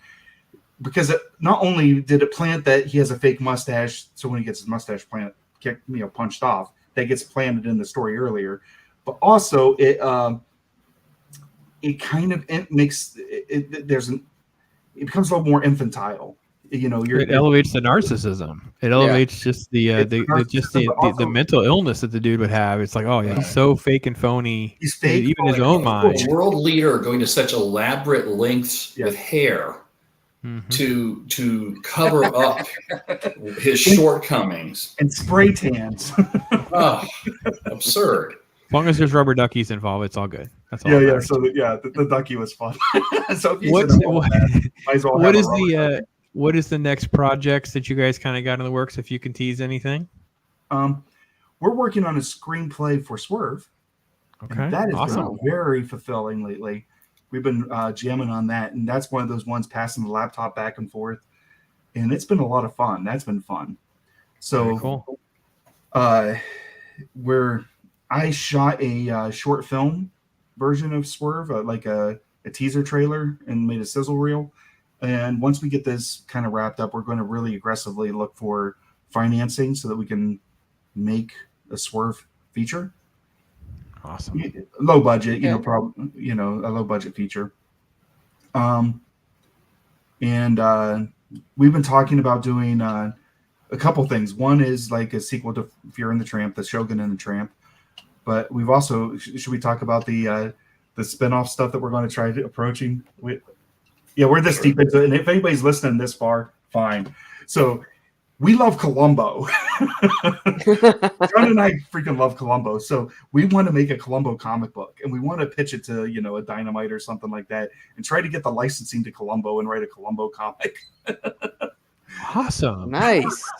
Because not only did it plant that he has a fake mustache, so when he gets his mustache punched off, that gets planted in the story earlier, but also it kind of makes it becomes a little more infantile. You know, it elevates the narcissism. It elevates just the mental illness that the dude would have. It's like, oh yeah, he's so fake and phony. He's fake, even his own mind. A world leader going to such elaborate lengths with hair to cover up his shortcomings and spray tans. Absurd. As long as there's rubber duckies involved, it's all good. That's all. Yeah, that yeah. matters. So the ducky was fun. So if you What's, said, "Oh, man, might as well what have a is rubber ducky." what is the next projects that you guys kind of got in the works? If you can tease anything. We're working on a screenplay for Swerve. Okay, And that has awesome. been very fulfilling lately. We've been jamming on that, and that's one of those ones passing the laptop back and forth, and it's been a lot of fun. That's been fun. So, Very cool. where I shot a short film version of Swerve, like a teaser trailer, and made a sizzle reel. And once we get this kind of wrapped up, we're going to really aggressively look for financing so that we can make a Swerve feature. Awesome. Low budget, Okay. a low budget feature. And we've been talking about doing a couple things. One is like a sequel to FUHRER and the Tramp, the Shogun and the Tramp. But we've also, should we talk about the spinoff stuff that we're going to try approaching? We're this deep into it. And if anybody's listening this far, fine. So we love Columbo. John and I freaking love Columbo. So we want to make a Columbo comic book, and we want to pitch it to, a Dynamite or something like that, and try to get the licensing to Columbo and write a Columbo comic. Awesome. Nice.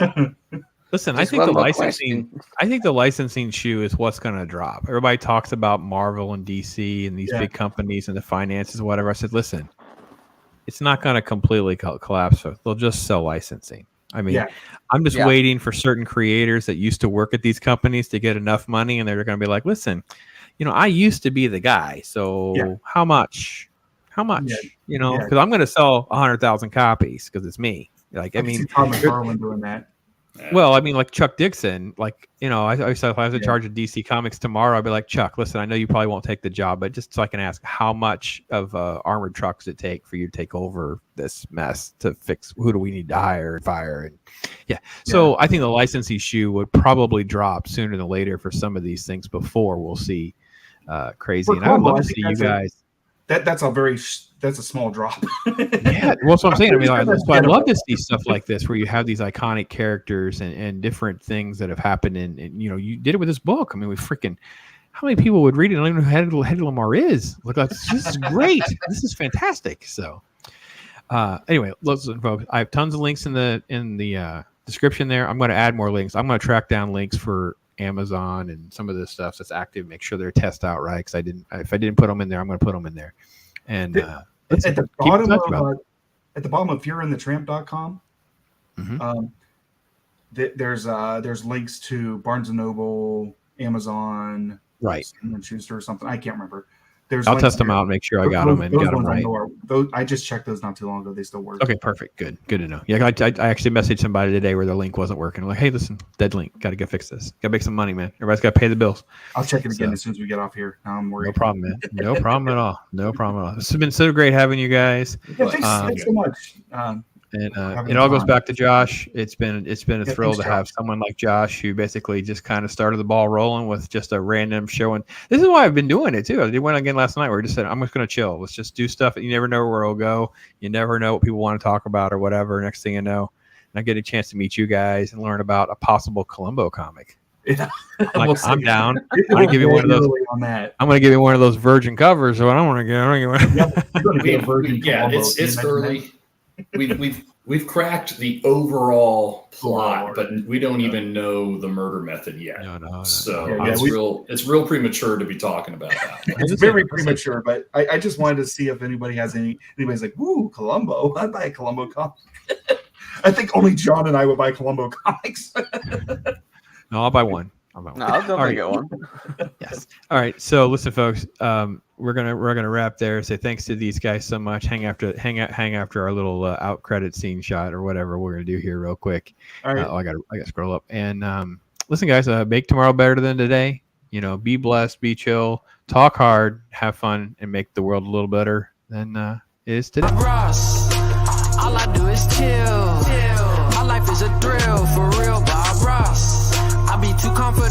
Listen, Just I think the one more licensing. question. I think the licensing shoe is what's going to drop. Everybody talks about Marvel and DC and these big companies and the finances, and whatever. I said, listen, it's not going to completely collapse. They'll just sell licensing. I mean, I'm just waiting for certain creators that used to work at these companies to get enough money, and they're going to be like, listen, I used to be the guy. So how much? How much? Because I'm going to sell 100,000 copies because it's me. Like, I mean, see Tom McARDLE doing that. Well, I mean, like Chuck Dixon, like, I said, if I was in charge of DC Comics tomorrow, I'd be like, Chuck, listen, I know you probably won't take the job, but just so I can ask, how much of armored trucks it take for you to take over this mess to fix? Who do we need to hire and fire? And so I think the licensing shoe would probably drop sooner than later for some of these things before we'll see crazy. And I would love to see you guys. That's a small drop. Yeah, well, that's what I'm saying. I mean, so I'd love to see stuff like this where you have these iconic characters and different things that have happened. And you did it with this book. I mean, how many people would read it? I don't even know who Hedy Lamarr is. Look, this is great. This is fantastic. So, anyway, listen, folks, I have tons of links in the description there. I'm going to add more links. I'm going to track down links for Amazon and some of this stuff that's active. Make sure they're tested out right. Because if I didn't put them in there, I'm going to put them in there. And at the bottom of FUHRERandTheTramp.com, there's links to Barnes and Noble, Amazon, right, and Schuster or something. I can't remember. I'll test them out and make sure I got them and got them right. I just checked those not too long ago. They still work. Okay, perfect. Good to know. Yeah, I actually messaged somebody today where the link wasn't working. I'm like, hey, listen, dead link. Got to go fix this. Got to make some money, man. Everybody's got to pay the bills. I'll check it again as soon as we get off here. Now I'm worried. No problem, man. No problem at all. No problem at all. This has been so great having you guys. Yeah, thanks so much. And it all goes back to Josh. It's been a thrill to have someone like Josh who basically just kind of started the ball rolling with just a random show. And this is why I've been doing it too. I did one again last night where I just said, I'm just going to chill. Let's just do stuff. You never know where it'll go. You never know what people want to talk about or whatever. Next thing you know, and I get a chance to meet you guys and learn about a possible Columbo comic. Yeah. I'm down. I'm going to give you one of those. I'm going to give you one of those virgin covers. So I don't want to get. Yeah, it's early. We've cracked the overall plot, but we don't even know the murder method yet. No. So it's real premature to be talking about that. It's very premature, but I just wanted to see if anybody has anybody's like, ooh, Columbo. I'd buy a Columbo comic. I think only John and I would buy Columbo comics. No, I'll buy one. No, I'll definitely get one. Yes. All right. So listen, folks, we're gonna wrap there. Say thanks to these guys so much. Hang after our little out credit scene shot or whatever we're gonna do here real quick. All right. I gotta scroll up and listen, guys. Make tomorrow better than today. Be blessed, be chill, talk hard, have fun, and make the world a little better than it is today. All I do is chill.